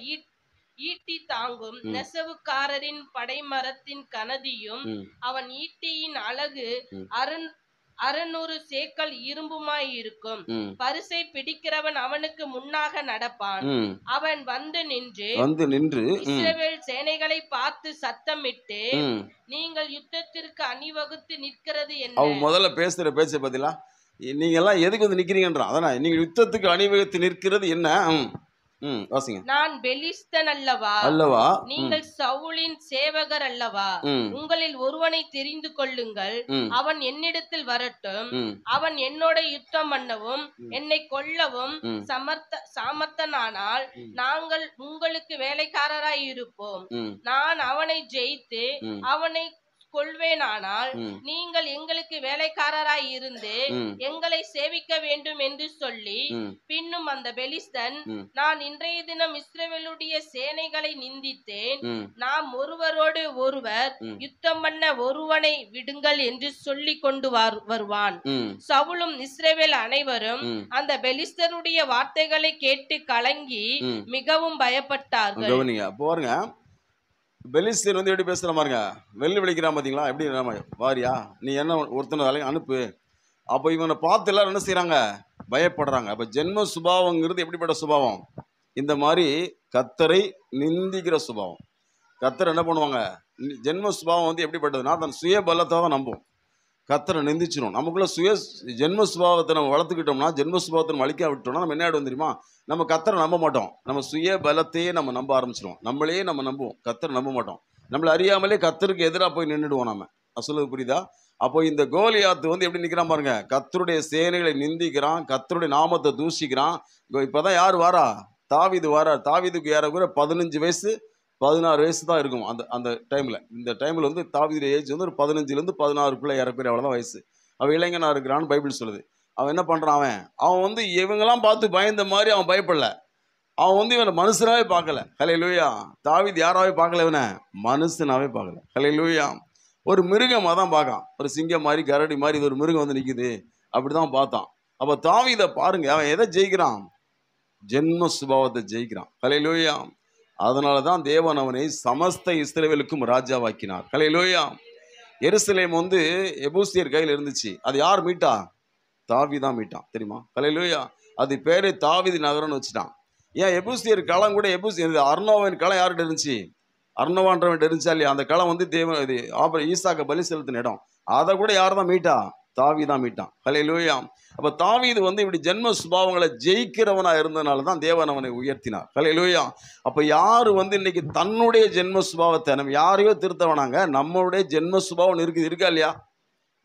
ஈட்டி தாங்கும் நெசவுக்காரரின் படைமரத்தின் கனதியும் அவன் ஈட்டியின் அழகு 600 சேக்கல் இரும்புமாயிருக்கும். பரிசை பிடிக்கிறவன் அவனுக்கு முன்னாக நடப்பான். அவன் வந்து நின்று இஸ்ரவேல் சேனைகளை பார்த்து சத்தமிட்டு, நீங்கள் யுத்தத்திற்கு அணிவகுத்து நிற்கிறது என்ன? அவன் முதல்ல பேசுற பேச்ச பதிலா, நீங்க எல்லாம் எதுக்கு வந்து நிக்கிறீங்கன்றான். அதானே, நீங்க யுத்தத்துக்கு அணிவகுத்து நிற்கிறது என்ன? வாசிங்க. நான் பெலிஸ்தன் அல்லவா, நீங்கள் சவுலின் சேவகர் அல்லவா? உங்களில் ஒருவனை தெரிந்து கொள்ளுங்கள், அவன் என்னிடத்தில் வரட்டும். அவன் என்னோட யுத்தம் பண்ணவும் என்னை கொல்லவும் சாமர்த்தனானால் நாங்கள் உங்களுக்கு வேலைக்காரராய் இருப்போம். நான் அவனை ஜெயித்து அவனை கொள்வேனானால் நீங்கள் எங்களுக்கு வேலைக்காரராய் இருந்து எங்களை சேவிக்க வேண்டும் என்று சொல்லி, பின்னும் அந்த பெலிஸ்தன், நான் இன்றைய தினம் இஸ்ரவேலுடைய சேனைகளை நிந்தித்தேன். நாம் ஒருவரோடு ஒருவர் யுத்தம் பண்ண ஒருவனை விடுங்கள் என்று சொல்லி கொண்டு வருவான். சவுலும் இஸ்ரவேல் அனைவரும் அந்த பெலிஸ்தருடைய வார்த்தைகளை கேட்டு கலங்கி மிகவும் பயப்பட்டார்கள். பெலிஸ்தர் வந்து எப்படி பேசுற பாருங்க, வெள்ளி விழிக்கிறான் பாத்தீங்களா? எப்படி வாரியா, நீ என்ன ஒருத்தனை அனுப்பு. அப்போ இவனை பார்த்து எல்லாரும் என்ன செய்யறாங்க? பயப்படுறாங்க. அப்ப ஜென்ம சுபாவங்கிறது எப்படிப்பட்ட சுபாவம்? இந்த மாதிரி கர்த்தரை நிந்திக்கிற சுபாவம். கர்த்தர் என்ன பண்ணுவாங்க? ஜென்ம சுபாவம் வந்து எப்படிப்பட்டதுன்னா, தன் சுய பலத்தை தான் நம்பும். கர்த்தரை நிந்திச்சிடும். நமக்குள்ள ஜென்ம சுபாவத்தை நம்ம வளர்த்துக்கிட்டோம்னா, ஜென்ம சுபாவத்தை நம்ம அழிக்க விட்டோம்னா நம்ம என்ன ஆயிடும் தெரியுமா? நம்ம கர்த்தரை நம்ப மாட்டோம். நம்ம சுய பலத்தையே நம்ம நம்ப ஆரம்பிச்சிடும். நம்மளே நம்ம நம்புவோம், கர்த்தரை நம்ப மாட்டோம். நம்மளை அறியாமலே கர்த்தருக்கு எதிராக போய் நின்றுடுவோம். நம்ம சொல்லுவது புரியுதா? அப்போ இந்த கோலியாத்து வந்து எப்படி நிற்கிறான் பாருங்க. கர்த்தருடைய சேனைகளை நிந்திக்கிறான், கர்த்தருடைய நாமத்தை தூஷிக்கிறான். இப்பதான் யார் வாரா? தாவீது வாரார். தாவீதுக்கு ஏறக்குறைய 15 வயசு 16 வயசு தான் இருக்கும் அந்த டைமில். இந்த டைமில் வந்து தாவீது ஏஜ் வந்து ஒரு 15லேருந்து 16க்குள்ளே ஏறக்குறைய அவ்வளோதான் வயசு. அவன் இளைஞனாக இருக்கிறான்னு பைபிள் சொல்லுது. அவன் என்ன பண்ணுறான்? அவன் வந்து இவங்கெல்லாம் பார்த்து பயந்த மாதிரி அவன் பயப்படல. அவன் வந்து இவனை மனுஷனாவே பார்க்கல. ஹல்லேலூயா. தாவீது யாராவே பார்க்கல, இவனை மனுஷனாவே பார்க்கல. ஹல்லேலூயா. ஒரு மிருகமாக தான் பார்க்கான். ஒரு சிங்கம் மாதிரி, கரடி மாதிரி, இது ஒரு மிருகம் வந்து நிற்குது, அப்படிதான் பார்த்தான். அப்போ தாவீதை பாருங்க, அவன் எதை ஜெயிக்கிறான்? ஜென்ம சுபாவத்தை ஜெயிக்கிறான். ஹல்லேலூயா. அதனால தான் தேவன் அவனை சமஸ்த இஸ்ரவேலுக்கும் ராஜாவாக்கினார். ஹல்லேலூயா. எருசலேம் வந்து எபூசியர் கையில் இருந்துச்சு. அது யார் மீட்டா? தாவீதான் மீட்டான். தெரியுமா? ஹல்லேலூயா. அது பேரு தாவீது நகரம்னு வச்சுட்டான். ஏன் எபூசியர் களம் கூட அர்னோவின் களம் யார்கிட்ட இருந்துச்சு? அர்னோவான்றவன் இருந்துச்சா இல்லையா? அந்த களம் வந்து ஈசாக்க பலி செலுத்தின இடம். அதை கூட யார் தான் மீட்டா? தாவீதான் மீட்டான். ஹல்லேலூயா. அப்ப தாவீது வந்து இப்படி ஜென்ம சுபாவங்களை ஜெயிக்கிறவனா இருந்ததுனால தான் தேவன் அவனை உயர்த்தினார். ஹல்லேலூயா. அப்ப யாரு வந்து இன்னைக்கு தன்னுடைய ஜென்ம சுபாவத்தை, நம்ம யாரையோ திருத்தவனாங்க, நம்மளுடைய ஜென்ம சுபாவம் இருக்கா இல்லையா?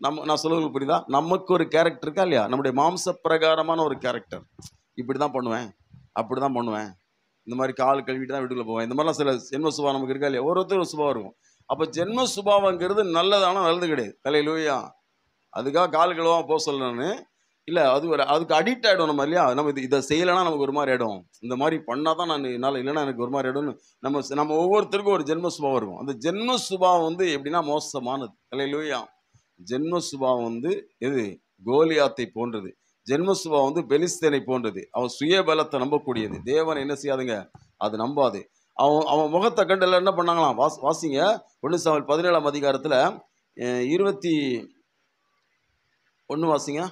நான் சொல்லுவது புரியுதா? நமக்கு ஒரு கேரக்டர் இருக்கா இல்லையா? நம்முடைய மாம்ச பிரகாரமான ஒரு கேரக்டர். இப்படிதான் பண்ணுவேன், அப்படிதான் பண்ணுவேன், இந்த மாதிரி கால் கழுவிட்டு தான் வீட்டுக்குள்ள போவேன், இந்த மாதிரிலாம் சில ஜென்ம சுபாவம் நமக்கு இருக்கா இல்லையா? ஒருத்தர் சுபாவம் இருக்கும். அப்ப ஜென்ம சுபாவங்கிறது நல்லதானா? நல்லது கிடையாது. ஹல்லேலூயா. அதுக்காக கால் கழுவாம போக சொல்லணும்னு இல்லை, அதுக்கு அடிக்ட் ஆகிடும் நம்ம இல்லையா? நம்ம இதை செய்யலைன்னா நமக்கு ஒரு மாதிரி ஆகிடும், இந்த மாதிரி பண்ணால் தான் நான் என்னால், இல்லைன்னா எனக்கு ஒரு மாதிரி ஆகிடும்னு நம்ம ஒவ்வொருத்தருக்கும் ஒரு ஜென்ம சுபாவம் இருக்கும். அந்த ஜென்ம சுபாவம் வந்து எப்படின்னா மோசமானது. ஹல்லேலூயா. ஜென்ம சுபாவம் வந்து எது? கோலியாத்தை போன்றது. ஜென்ம சுபாவம் வந்து பெலிஸ்தனை போன்றது. அவன் சுயபலத்தை நம்பக்கூடியது. தேவனை என்ன செய்யாதுங்க? அது நம்பாது. அவன் முகத்தை கண்டு எல்லாம் என்ன பண்ணாங்களாம்? வாசிங்க 1 சாமுவேல் 17ஆம் அதிகாரத்தில் 21 வாசிங்க,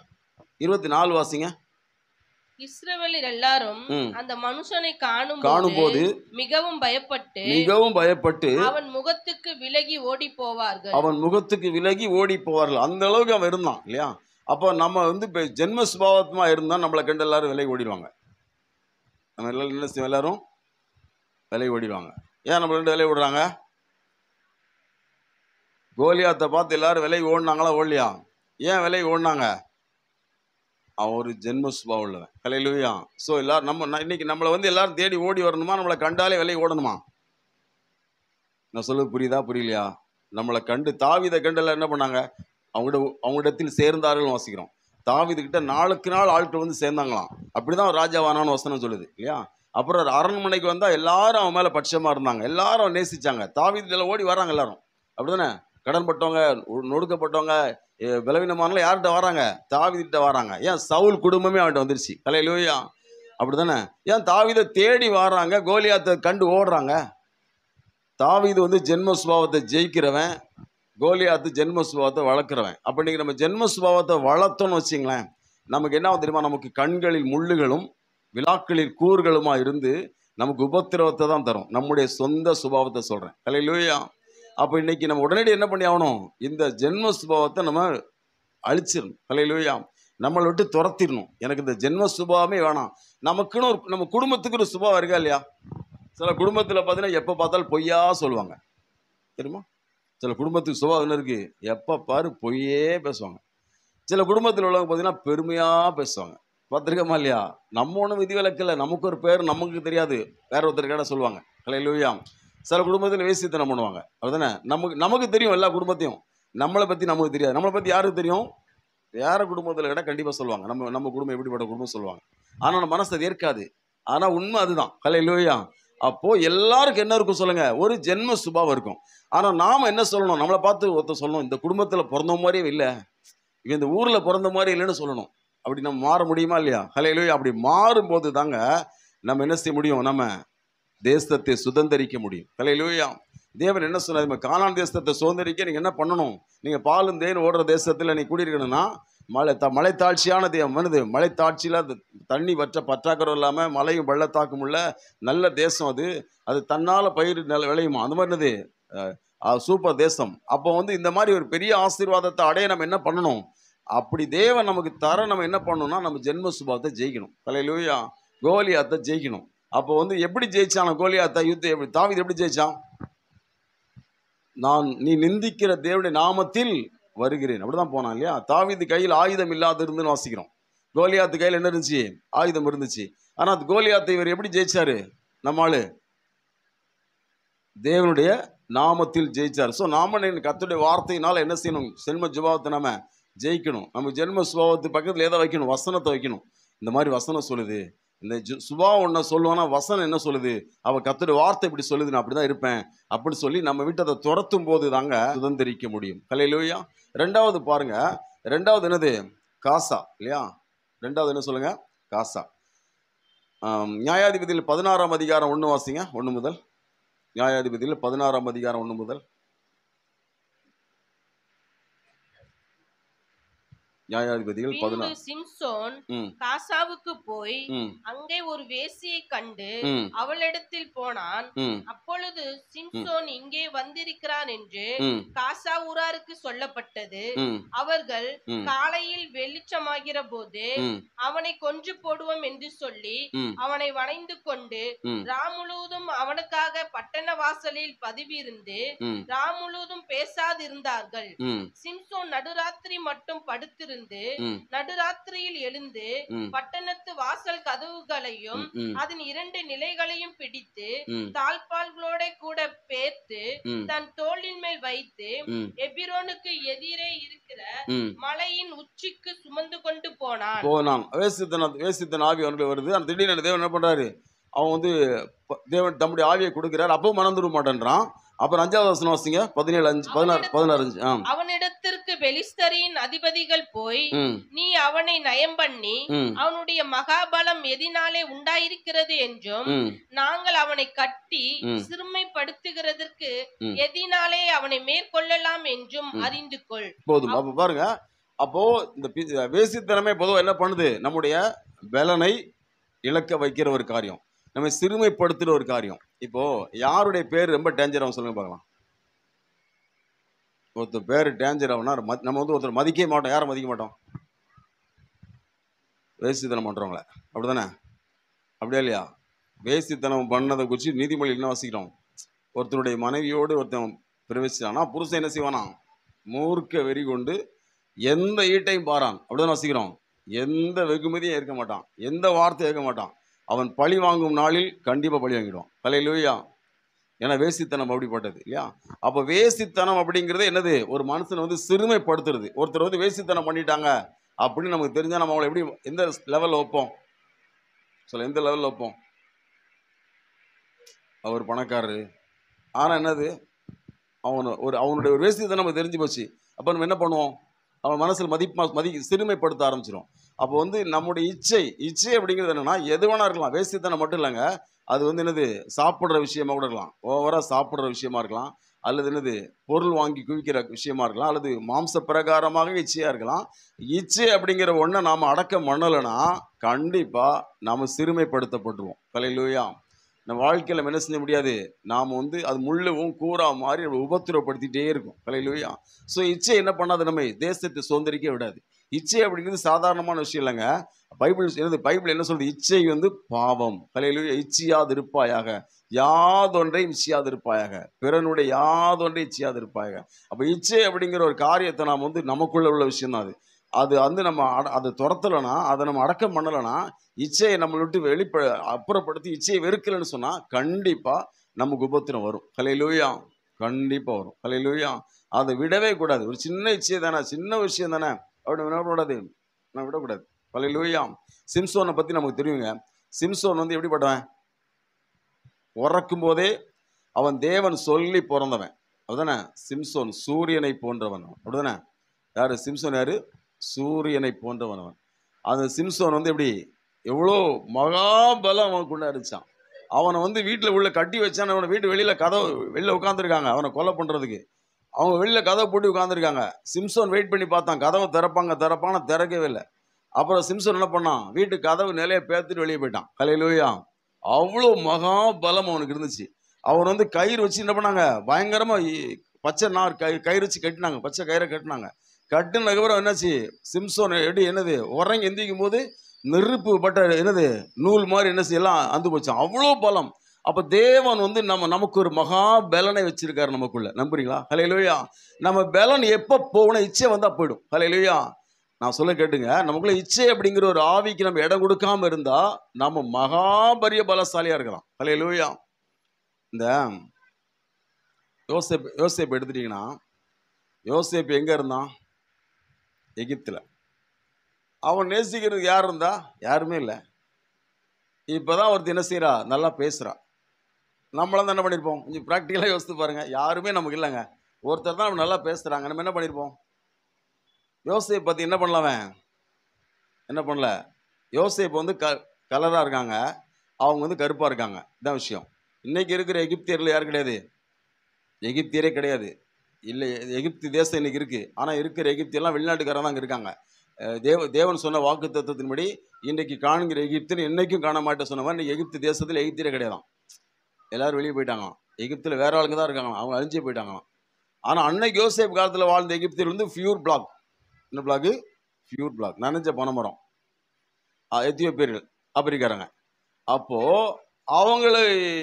24 வாசிங்க. இஸ்ரவேலர் எல்லாரும் அந்த மனுஷனை காணும்போது மிகவும் பயப்பட்டு அவன் முகத்துக்கு விலகி ஓடி போவார்கள். அந்த அளவுக்கு அவன் இருந்தான் இல்லையா? அப்போ நம்ம வந்து இப்போ ஜென்ம சுபாவமா இருந்தால் நம்மளை கண்டு எல்லாரும் விலகி ஓடிடுவாங்க. நம்ம எல்லாரும் விலகி ஓடிடுவாங்க. ஏன் நம்ம ரெண்டு விலகி ஓடுறாங்க? கோலியாத்தை பார்த்து எல்லாரும் விலகி ஓடினாங்களா? ஓடலையா? ஏன் விலகி ஓடினாங்க? அவன் ஒரு ஜென்ம சுபாவம் உள்ளவன். ஹல்லேலூயா. ஸோ எல்லாரும் இன்னைக்கு நம்மளை வந்து எல்லாரும் தேடி ஓடி வரணுமா, நம்மளை கண்டாலே விலை ஓடணுமா? நான் சொல்றது புரியுதா புரியலையா? நம்மளை கண்டு தாவீதை கண்டெல்லாம் என்ன பண்ணாங்க? அவங்களிடத்தில் சேர்ந்தார்கள் வாசிக்கிறோம். தாவீது கிட்ட நாளுக்கு நாள் ஆட்கள் வந்து சேர்ந்தாங்களாம். அப்படிதான் ராஜாவானான்னு வசனம் சொல்லுது இல்லையா? அப்புறம் அரண்மனைக்கு வந்தா எல்லாரும் அவன் மேல பட்சமா இருந்தாங்க, எல்லாரும் அவன் நேசிச்சாங்க. தாவீதுல ஓடி வராங்க எல்லாரும், அப்படிதானே? கடன்பட்டவங்க, நொடுக்கப்பட்டவங்க, பலவீனமானவங்க யார்கிட்ட வராங்க? தாவீதுகிட்ட வராங்க. ஏன்? சவுல் குடும்பமே அவன்கிட்ட வந்துருச்சு. ஹல்லேலூயா. அப்படிதானே? ஏன் தாவீதை தேடி வராங்க? கோலியாத்தை கண்டு ஓடுறாங்க. தாவீது வந்து ஜென்ம சுபாவத்தை ஜெயிக்கிறவன், கோலியாத்து ஜென்ம சுபாவத்தை வளர்க்குறவன். அப்போ நீங்கள் நம்ம ஜென்ம சுபாவத்தை வளர்த்தோன்னு வச்சிங்களேன், நமக்கு என்ன தெரியுமா? நமக்கு கண்களில் முள்ளுகளும் விழாக்களில் கூறுகளுமா இருந்து நமக்கு உபத்திரவத்தை தான் தரும். நம்முடைய சொந்த சுபாவத்தை சொல்கிறேன். ஹல்லேலூயா. அப்போ இன்னைக்கு நம்ம உடனடி என்ன பண்ணி ஆகணும்? இந்த ஜென்ம சுபாவத்தை நம்ம அழிச்சிடணும். ஹல்லேலூயா. நம்மளை விட்டு துரத்திடணும். எனக்கு இந்த ஜென்ம சுபாவமே வேணாம். நமக்குன்னு நம்ம குடும்பத்துக்கு ஒரு சுபாவம் இருக்கா இல்லையா? சில குடும்பத்தில் பார்த்தீங்கன்னா எப்போ பார்த்தாலும் பொய்யா சொல்லுவாங்க, தெரியுமா? சில குடும்பத்துக்கு சுபாவம் என்ன இருக்கு? எப்போ பாரு பொய்யே பேசுவாங்க. சில குடும்பத்தில் உள்ளவங்க பார்த்தீங்கன்னா பெருமையாக பேசுவாங்க. பார்த்துருக்கமா இல்லையா? நம்ம ஒன்றும் விதிவிலக்கு இல்லை, நமக்கு ஒரு பேர் நமக்கு தெரியாது, வேற ஒருத்தர் கேட்ட சொல்லுவாங்க. ஹல்லேலூயா. சில குடும்பத்தில் வேசித்தனம் பண்ணுவாங்க, அதுதானே? நமக்கு தெரியும் எல்லா குடும்பத்தையும், நம்மளை பற்றி நமக்கு தெரியாது. நம்மளை பற்றி யாருக்கு தெரியும்? வேற குடும்பத்தில் கேட்டால் கண்டிப்பாக சொல்லுவாங்க, நம்ம குடும்பம் எப்படிப்பட்ட குடும்பம் சொல்லுவாங்க. ஆனால் நம்ம மனசு அது ஏற்காது. ஆனால் உண்மை அதுதான். ஹல்லேலூயா. அப்போ எல்லாருக்கும் என்ன இருக்கும் சொல்லுங்க? ஒரு ஜென்ம சுபாவம் இருக்கும். ஆனால் நாம என்ன சொல்லணும்? நம்மளை பார்த்து ஒருத்தர் சொல்லணும், இந்த குடும்பத்தில் பிறந்த மாதிரியே இல்லை, இவன் இந்த ஊரில் பிறந்த மாதிரி இல்லைன்னு சொல்லணும். அப்படி நம்ம மாற முடியுமா இல்லையா? ஹல்லேலூயா. அப்படி மாறும்போது தாங்க நம்ம என்ன செய்ய முடியும்? நம்ம தேசத்தை சுதந்திரிக்க முடியும். ஹல்லேலூயா. தேவன் என்ன சொன்னார்? கானான் தேசத்தை சுதந்திரிக்க நீங்கள் என்ன பண்ணணும்? நீங்கள் பாலும் தேன் ஓடுற தேசத்தில் நீ குடியிருக்கணும்னா மலைத்தாட்சியான தேவன், மலைத்தாட்சியில் தண்ணி பற்றாக்குறை இல்லாமல் மலையும் பள்ளத்தாக்கும் உள்ள நல்ல தேசம் அது. அது தன்னால் பயிர் விளையுமா? அந்த மாதிரி என்னது சூப்பர் தேசம். அப்போ வந்து இந்த மாதிரி ஒரு பெரிய ஆசீர்வாதத்தை அடைய நம்ம என்ன பண்ணணும்? அப்படி தேவன் நமக்கு தர நம்ம என்ன பண்ணணும்னா நம்ம ஜென்ம சுபாவத்தை ஜெயிக்கணும். ஹல்லேலூயா. கோலியாத்தை ஜெயிக்கணும். அப்போ வந்து எப்படி ஜெயிச்சான கோலியாத்தை? யுத்தம் தாவீது எப்படி ஜெயிச்சான்? நீ நிந்திக்கிற தேவனுடைய நாமத்தில் வருகிறேன், அப்படிதான் போனான் இல்லையா? தாவீது கையில் ஆயுதம் இல்லாத இருந்துன்னு வாசிக்கிறோம். கோலியாத்து கையில் என்ன இருந்துச்சு? ஆயுதம் இருந்துச்சு. ஆனால் அது கோலியாத்தை இவர் எப்படி ஜெயிச்சாரு? நம்மாளு தேவனுடைய நாமத்தில் ஜெயிச்சார். ஸோ நாம கர்த்தருடைய வார்த்தையினால் என்ன செய்யணும்? ஜென்ம சுபாவத்தை நம்ம ஜெயிக்கணும். நம்ம ஜென்ம சுபாவத்து பக்கத்தில் எதை வைக்கணும்? வசனத்தை வைக்கணும். இந்த மாதிரி வசனம் சொல்லுது, இந்த சுபாவம் ஒன்றை சொல்லுவானா வசனம் என்ன சொல்லுது? அவள் கர்த்தருடைய வார்த்தை இப்படி சொல்லுது, நான் அப்படி தான் இருப்பேன் அப்படின்னு சொல்லி நம்ம விட்டு அதை துரத்தும் போது தாங்க சுதந்திரிக்க முடியும். ஹல்லேலூயா. ரெண்டாவது பாருங்க, ரெண்டாவது என்னது? காசா இல்லையா? ரெண்டாவது என்ன சொல்லுங்க? காசா. நியாயாதிபதியில் 16ஆம் அதிகாரம் 1 வாசிங்க, 1 முதல். நியாயாதிபதியில் 16ஆம் அதிகாரம் 1 முதல். நியாயாதிபதிகள் 16. சிம்சோன் காசாவுக்கு போய் அங்கே ஒரு வேசியை கண்டு அவளிடத்தில் போனான். அப்பொழுது சிம்சோன் இங்கே வந்திருக்கிறான் என்று காசா ஊராருக்கு சொல்லப்பட்டது. அவர்கள் காலையில் வெளிச்சமாகிற போது அவனை கொன்று போடுவோம் என்று சொல்லி அவனை வணைந்து கொண்டு ராமுழுவதும் அவனுக்காக பட்டண வாசலில் பதிவிருந்து ராமுழுவதும் பேசாதிருந்தார்கள். சிம்சோன் நடுராத்திரி மட்டும் படுத்திருந்து நடுராத்திரியில் எழுந்து பட்டணத்து வாசல் கதவுகளையும் அதன் 2 நிலைகளையும் பிடித்து தாழ்பால்களோட கூட பேர்த்து தன் தோளின் மேல் வைத்து எபிரோனுக்கு எதிரே இருக்கிற மலையின் உச்சிக்கு சுமந்து கொண்டு போனான். வேசித்தன ஆவி அவனுக்கு வருது. அந்த திடீர்னு தேவன் என்ன பண்றாரு? அவன் வந்து தேவன் தம்முடைய ஆவியை கொடுக்கிறார். அப்பவும் மனம் திரும்ப மாட்டேன்றான். அப்புறம் 5வது வசனம் வாசிங்க, 17-16. அவனிடத்திற்கு பெலிஸ்தரின் அதிபதிகள் போய் நீ அவனை நயம் பண்ணி அவனுடைய மகாபலம் எதினாலே உண்டாயிருக்கிறது என்றும் நாங்கள் அவனை கட்டி சிறுமைப்படுத்துகிறதற்கு எதினாலே அவனை மேற்கொள்ளலாம் என்றும் அறிந்து கொள். போதும். அப்ப பாருங்க, அப்போ இந்த வேசித்தனமே பொதுவாக என்ன பண்ணுது? நம்முடைய பலனை இழக்க வைக்கிற ஒரு காரியம், நம்ம சிறுமைப்படுத்துகிற ஒரு காரியம். இப்போ யாருடைய பேர் ரொம்ப டேஞ்சர் ஆகும் சொல்லுங்க பார்க்கலாம். ஒருத்தர் பேர் டேஞ்சர் ஆகும்னா நம்ம வந்து ஒருத்தர் மதிக்க மாட்டோம். யாரை மதிக்க மாட்டோம்? வேசித்தனம் பண்ணுறவங்கள, அப்படிதானே? அப்படியா இல்லையா? வேசித்தனம் பண்ணதை குறித்து நீதிமொழி என்ன வாசிக்கிறோம்? ஒருத்தருடைய மனைவியோடு ஒருத்தன் பிரவேசிச்சானா புருஷன் என்ன செய்வானா? மூர்க்க வெறி கொண்டு எந்த ஈட்டையும் பாரான், அப்படிதான் வாசிக்கிறோம். எந்த வெகுமதியும் ஏற்க மாட்டான், எந்த வார்த்தையும் ஏற்க மாட்டான். அவன் பழி வாங்கும் நாளில் கண்டிப்பாக பழி வாங்கிடுவான். ஹல்லேலூயா. ஏன்னா வேசித்தனம் அப்படிப்பட்டது இல்லையா? அப்போ வேசித்தனம் அப்படிங்கிறது என்னது? ஒரு மனுஷனை வந்து சிறுமைப்படுத்துறது. ஒருத்தர் வந்து வேசித்தனம் பண்ணிட்டாங்க அப்படின்னு நமக்கு தெரிஞ்சால் நம்ம அவங்களை எப்படி, எந்த லெவலில் வைப்போம் சொல்ல? எந்த லெவலில் வைப்போம்? அவர் பணக்காரரு, ஆனால் என்னது, அவனுடைய ஒரு வேசித்தனம் நமக்கு தெரிஞ்சு போச்சு. அப்போ நம்ம என்ன பண்ணுவோம்? அவன் மனசில் சிறுமைப்படுத்த ஆரம்பிச்சிடும். அப்போ வந்து நம்முடைய இச்சை அப்படிங்கிறது என்னன்னா, எது வேணா இருக்கலாம். வேசித்தனம் மட்டும் இல்லைங்க, அது வந்து என்னது, சாப்பிட்ற விஷயமா கூட இருக்கலாம். ஓவராக சாப்பிட்ற விஷயமா இருக்கலாம், அல்லது என்னது, பொருள் வாங்கி குவிக்கிற விஷயமா இருக்கலாம், அல்லது மாம்ச பிரகாரமாக இச்சையாக இருக்கலாம். இச்சை அப்படிங்கிற ஒன்றை நாம் அடக்கம் பண்ணலைன்னா கண்டிப்பாக நாம் சிறுமைப்படுத்தப்பட்டுருவோம். ஹல்லேலூயா. நம்ம வாழ்க்கையில் நம்ம என்ன செய்ய முடியாது, நாம் வந்து அது முள்ளவும் கூறா மாதிரி உபத்திரப்படுத்திகிட்டே இருக்கும். ஹல்லேலூயா. ஸோ இச்சை என்ன பண்ணாது, நம்ம தேசத்தை சுதந்திரிக்க விடாது. இச்சை அப்படிங்கிறது சாதாரணமான விஷயம் இல்லைங்க. பைபிள் என்ன சொல்றது? இச்சை வந்து பாவம். ஹல்லேலூயா. இச்சியாதிருப்பாயாக, யாதொன்றையும் இச்சியாதிருப்பாயாக, பிறனுடைய யாதொன்றை இச்சியாதிருப்பாயாக. அப்போ இச்சை அப்படிங்கிற ஒரு காரியத்தை நாம் வந்து நமக்குள்ள உள்ள விஷயம் தான் அது வந்து நம்ம அதை துரத்தலைன்னா, அதை நம்ம அடக்கம் பண்ணலைன்னா, இச்சையை நம்மளை விட்டு அப்புறப்படுத்தி இச்சையை வெறுக்கலைன்னு சொன்னால் கண்டிப்பாக நமக்கு உபத்திரம் வரும். ஹல்லேலூயா. கண்டிப்பாக வரும். ஹல்லேலூயா. அதை விடவே கூடாது. ஒரு சின்ன இச்சை தானே, சின்ன விஷயம் தானே, அப்படி விடக்கூடாது, நான் விடக்கூடாது. ஹல்லேலூயா. சிம்சோனை பற்றி நமக்கு தெரியுங்க. சிம்சோன் வந்து எப்படிப்பட்டவன்? உறக்கும் போதே அவன் தேவன் சொல்லி பிறந்தவன். அப்படிதானே? சிம்சோன் சூரியனை போன்றவன். அப்படிதானே? யாரு சிம்சோன்? யாரு? சூரியனை போன்றவன் அவன். அந்த சிம்சோன் வந்து எப்படி, எவ்வளோ மகாபலம் அவனுக்குள்ள இருந்துச்சான். அவனை வந்து வீட்டில் உள்ள கட்டி வச்சான். அவனை வீட்டு வெளியில் உட்காந்துருக்காங்க அவனை கொலை பண்ணுறதுக்கு. அவங்க வெளியில் கதவை போட்டு உட்காந்துருக்காங்க. சிம்சோன் வெயிட் பண்ணி பார்த்தான், கதவை திறப்பான திறக்கவே இல்லை. அப்புறம் சிம்சோன் என்ன பண்ணான்? வீட்டு கதவு நிலையை பேத்துட்டு வெளியே போயிட்டான். ஹல்லேலூயா. அவ்வளோ மகாபலம் அவனுக்கு இருந்துச்சு. அவன் வந்து கயிறு வச்சு என்ன பண்ணாங்க, பயங்கரமாக பச்சை நார் கயிறு வச்சு கட்டினாங்க, பச்சை கயிறை கட்டினாங்க. கட்டினதுக்கப்புறம் என்னாச்சு, சிம்சோன் எப்படி என்னது, உறங்கி எந்திக்கும் போது நெருப்பு பட்ட என்னது நூல் மாதிரி என்ன செய்யலாம் அந்து போச்சான். அவ்வளோ பலம். அப்போ தேவன் வந்து நமக்கு ஒரு மகா பலனை வச்சிருக்காரு நமக்குள்ள. நம்புறீங்களா? ஹல்லேலூயா. நம்ம பலன் எப்போ போகணும், இச்சை வந்தால் போயிடும். ஹல்லேலூயா. நான் சொல்ல கேட்டுங்க, நமக்குள்ள இச்சை அப்படிங்கிற ஒரு ஆவிக்கு நம்ம இடம் கொடுக்காம இருந்தா நம்ம மகாபரிய பலசாலியா இருக்கலாம். ஹல்லேலூயா. இந்த யோசேப்பு எடுத்துட்டீங்கன்னா, யோசேப்பு எங்க இருந்தான்? எகிப்துல. அவன் நேசிக்கிறதுக்கு யார் இருந்தா? யாருமே இல்லை. இப்போதான் ஒருத்தர் என்ன செய்யறா, நல்லா பேசுறா. நம்மளாம் தான் என்ன பண்ணியிருப்போம்? கொஞ்சம் ப்ராக்டிக்கலாக யோசித்து பாருங்க. யாருமே நமக்கு இல்லைங்க, ஒருத்தர் தான் நம்ம நல்லா பேசுறாங்க. நம்ம என்ன பண்ணியிருப்போம்? யோசேப்பு பற்றி என்ன பண்ணலாமே, என்ன பண்ணல. யோசேப்பு வந்து கலராக இருக்காங்க, அவங்க வந்து கருப்பாக இருக்காங்க. இதான் விஷயம். இன்னைக்கு இருக்கிற எகிப்தியர்கள் யார் கிடையாது? எகிப்தியரே கிடையாது. இல்லை, எகிப்து தேசம் இன்னைக்கு இருக்குது. ஆனால் இருக்கிற எகிப்தியெல்லாம் வெளிநாட்டுக்காரங்க தான் அங்கே இருக்காங்க. தேவன் சொன்ன வாக்கு தத்துவத்தின்படி இன்றைக்கு காணுங்கிற எகிப்தில் என்றைக்கும் காண மாட்டேன் சொன்ன மாதிரி இன்னைக்கு எகிப்து தேசத்தில் எகிப்தியரே கிடையாதான். எல்லாரும் வெளியே போயிட்டாங்களாம். எகிப்தில் வேற ஆளுங்க தான் இருக்காங்களாம், அவங்க அழிஞ்சே போயிட்டாங்களாம். ஆனால் அன்னைக்கு யோசேப்பு காலத்தில் வாழ்ந்த எகிப்தியர் வந்து பியூர் பிளாக். என்ன பிளாக்? பியூர் பிளாக், நனைஞ்ச பனைமரம். எத்தியோப்பியர்கள், ஆப்பிரிக்காரங்க. அப்போது அவங்கள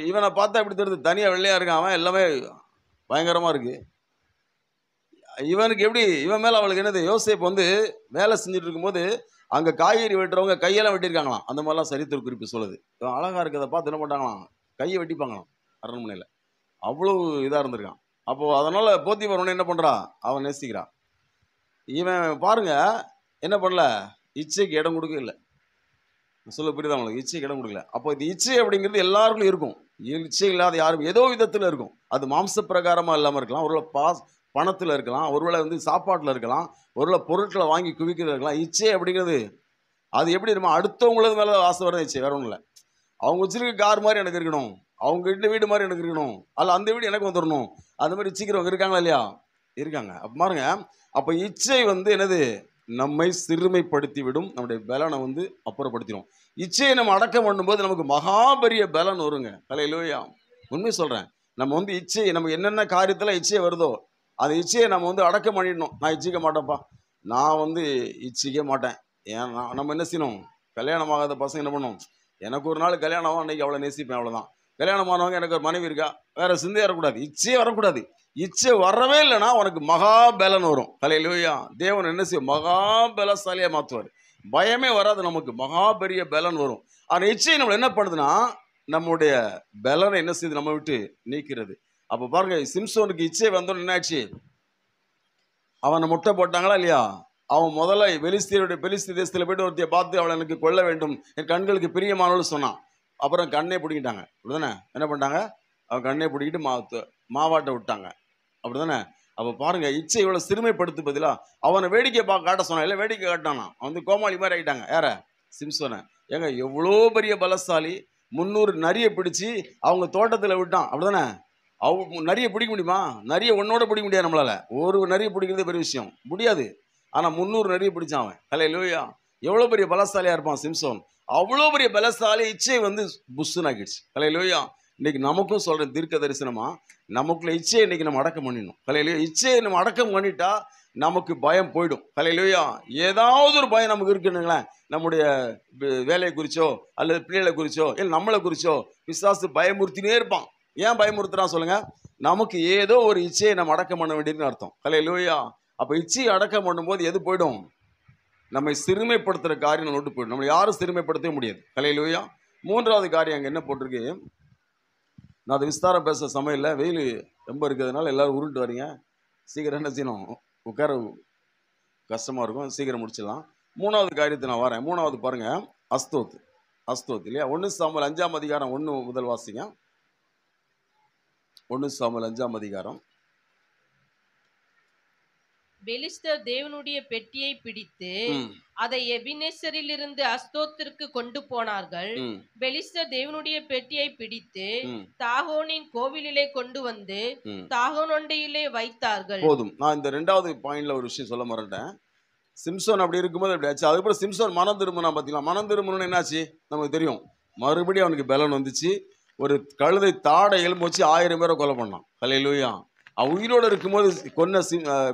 இவனை பார்த்தா எப்படி தெரியுது? தனியாக வெள்ளையாக இருக்கான், அவன் எல்லாமே பயங்கரமாக இருக்குது. இவனுக்கு எப்படி, இவன் மேலே அவளுக்கு என்னது? யோசேப்பு வந்து வேலை செஞ்சுட்டு இருக்கும்போது அங்கே காய்கறி வெட்டுறவங்க கையெல்லாம் வெட்டியிருக்காங்களாம். அந்த மாதிரிலாம் சரித்திர குறிப்பு சொல்லுது. இவன் அழகாக இருக்கிறத பார்த்து என்ன பண்ணுறாங்களாம், கையை வெட்டிப்பாங்களாம் அரண்மனையில். அவ்வளோ இதாக இருந்திருக்கான். அப்போது அதனால் போத்திபார் உடனே என்ன பண்ணுறா, அவன் நேசிக்கிறான். இவன் பாருங்க என்ன பண்ணல, இச்சைக்கு இடம் கொடுக்க இல்லை. சொல்ல புரியுதா உங்களுக்கு? இச்சைக்கு இடம் கொடுக்கல. அப்போ இது இச்சை அப்படிங்கிறது எல்லாருக்கும் இருக்கும். இச்சை இல்லாத யாரும் ஏதோ விதத்தில் இருக்கும். அது மாம்ச பிரகாரமாக இல்லாமல் இருக்கலாம், ஒருவேளை பணத்தில் இருக்கலாம், ஒருவேளை வந்து சாப்பாட்டில் இருக்கலாம், ஒருவேளை பொருட்களை வாங்கி குவிக்கிறது இருக்கலாம். இச்சை அப்படிங்கிறது அது எப்படி இருக்குமா, அடுத்தவங்களது மேலே ஆசை வர இச்சை, வேற ஒன்றும் இல்லை. அவங்க வச்சிருக்க கார் மாதிரி எனக்கு இருக்கணும், அவங்க வீட்டு வீடு மாதிரி எனக்கு இருக்கணும், அல்ல அந்த வீடு எனக்கு வந்துடணும், அந்த மாதிரி இச்சிக்கிறவங்க இருக்காங்களா இல்லையா? இருக்காங்க. அப்போ பாருங்க, அப்போ இச்சை வந்து என்னது, நம்மை சிறுமைப்படுத்தி விடும், நம்முடைய பலனை வந்து அப்புறப்படுத்திடும். இச்சையை நம்ம அடக்கம் பண்ணும்போது நமக்கு மகாபரிய பலன் வருங்க. ஹல்லேலூயா. உண்மை சொல்கிறேன். நம்ம வந்து இச்சை, நம்ம என்னென்ன காரியத்தில் இச்சை வருதோ அந்த இச்சையை நம்ம வந்து அடக்கம் பண்ணிடணும். நான் இச்சிக்க மாட்டேன்ப்பா, நான் வந்து இச்சிக்க மாட்டேன். ஏன் நம்ம என்ன செய்யணும்? கல்யாணம் ஆகாத பசங்க என்ன பண்ணணும், எனக்கு ஒரு நாள் கல்யாணம் ஆகும், அன்றைக்கி அவ்வளோ நேசிப்பேன், அவ்வளோதான். கல்யாணம் ஆனவங்க எனக்கு ஒரு மனைவி இருக்கா, வேறு சிந்தையே வரக்கூடாது, இச்சையே வரக்கூடாது. இச்சை வரவே இல்லைன்னா உனக்கு மகாபலன் வரும். ஹல்லேலூயா. தேவன் என்ன செய்யும்? மகாபலசாலியாக மாற்றுவார். பயமே வராது, நமக்கு மகா பெரிய பலன் வரும். ஆனால் இச்சை நம்ம என்ன பண்ணுதுன்னா நம்முடைய பலனை என்ன செய்யுது, நம்ம விட்டு நீக்கிறது. அப்போ பாருங்க, சிம்சோனுக்கு இச்சை வந்தோன்னு என்னாச்சு, அவனை முட்டை போட்டாங்களா இல்லையா? அவன் முதல்ல பெலிஸ்தீ தேசத்தில் போயிட்டு ஒருத்தைய பார்த்து அவளை எனக்கு கொல்ல வேண்டும், என் கண்களுக்கு பிரியமானவள் சொன்னான். அப்புறம் கண்ணே பிடிக்கிட்டாங்க, அப்படிதானே? என்ன பண்ணிட்டாங்க, அவன் கண்ணே பிடிக்கிட்டு மாவாட்ட விட்டாங்க, அப்படிதானே? அப்போ பாருங்க, இச்சை இவ்வளோ சிறுமைப்படுத்து பதிலா அவனை வேடிக்கை காட்ட சொன்னான், இல்லை வேடிக்கை காட்டானா, அவன் வந்து கோமாளி மாதிரி ஆகிட்டாங்க. யார? சிம்சோனை. ஏங்க எவ்வளோ பெரிய பலசாலி, 300 நரியை பிடிச்சி அவங்க தோட்டத்தில் விட்டான், அப்படிதானே? நரியை பிடிக்க முடியுமா? நரியை ஒன்னோட பிடிக்க முடியாது நம்மளால. ஒரு நரியை பிடிக்கிறதே பெரிய விஷயம், முடியாது. ஆனால் 300 நரியை பிடிச்சான் அவன். ஹல்லேலூயா! எவ்வளோ பெரிய பலசாலியாக இருப்பான் சிம்சோன். அவ்வளோ பெரிய பலசாலி, இச்சை வந்து புஷ்ஷுன்னு ஆகிடுச்சு. ஹல்லேலூயா! இன்னைக்கு நமக்கும் சொல்கிறேன் தீர்க்க தரிசனமா, நமக்குள்ள இச்சையை இன்னைக்கு நம்ம அடக்கம் பண்ணிடணும். ஹல்லேலூயா! இச்சையை நம்ம அடக்கம் பண்ணிட்டா நமக்கு பயம் போயிடும். ஹல்லேலூயா! ஏதாவது ஒரு பயம் நமக்கு இருக்குன்னுங்களேன், நம்முடைய வேலையை குறிச்சோ அல்லது பிள்ளைகளை குறிச்சோ இல்லை நம்மளை குறிச்சோ பிசாசு பயமுறுத்தினே இருப்பான். ஏன் பயமுறுத்துறான் சொல்லுங்க? நமக்கு ஏதோ ஒரு இச்சையை நம்ம அடக்கம் பண்ண வேண்டியதுன்னு அர்த்தம். ஹல்லேலூயா! அப்போ இச்சையை அடக்கம் பண்ணும்போது எது போயிடும்? நம்மை சிறுமைப்படுத்துகிற காரியம் நம்ம விட்டு போயிடும். நம்ம யாரும் சிறுமைப்படுத்தவே முடியாது. ஹல்லேலூயா! 3வது காரியம் அங்கே என்ன போட்டிருக்கு, நான் அதை விஸ்தாரம் பேச சமையல, வெயில் ரொம்ப இருக்கிறதுனால எல்லாரும் உருண்டு வரீங்க, சீக்கிரம் என்ன செய்யணும், உட்கார கஷ்டமாக இருக்கும், சீக்கிரம் முடிச்சிடலாம். 3வது காரியத்தை நான் வரேன். 3வது பாருங்க, அஸ்தோத் இல்லையா? 1 சாமுவேல் 5ஆம் அதிகாரம் 1 முதல் வாசிங்க. 1 சாமுவேல் 5ஆம் அதிகாரம். பெலிஸ்தர் தேவனுடைய பெட்டியை பிடித்து அதை எபினேசரிலிருந்து அஸ்தோத்திற்கு கொண்டு போனார்கள். பெலிஸ்தர் தேவனுடைய பெட்டியை பிடித்து தாகோனின் கோவிலிலே கொண்டு வந்து தாகோனொண்டையிலே வைத்தார்கள். போதும். நான் இந்த 2வது பாயிண்ட்ல ஒரு விஷயம் சொல்ல மறந்துட்டேன். சிம்சோன் அப்படி இருக்கும்போது அப்படி ஆச்சு. அதுக்கப்புறம் சிம்சோன் மனம் திரும்பினா பார்த்தீங்களா? மனம் திரும்பணும்னு என்னாச்சு நமக்கு தெரியும். மறுபடியும் அவனுக்கு பலன் வந்துச்சு. ஒரு கழுதை தாடை எலும்பு வச்சு 1000 பேரை கொலை பண்ணான். ஹல்லேலூயா! அவன் உயிரோடு இருக்கும்போது கொன்ன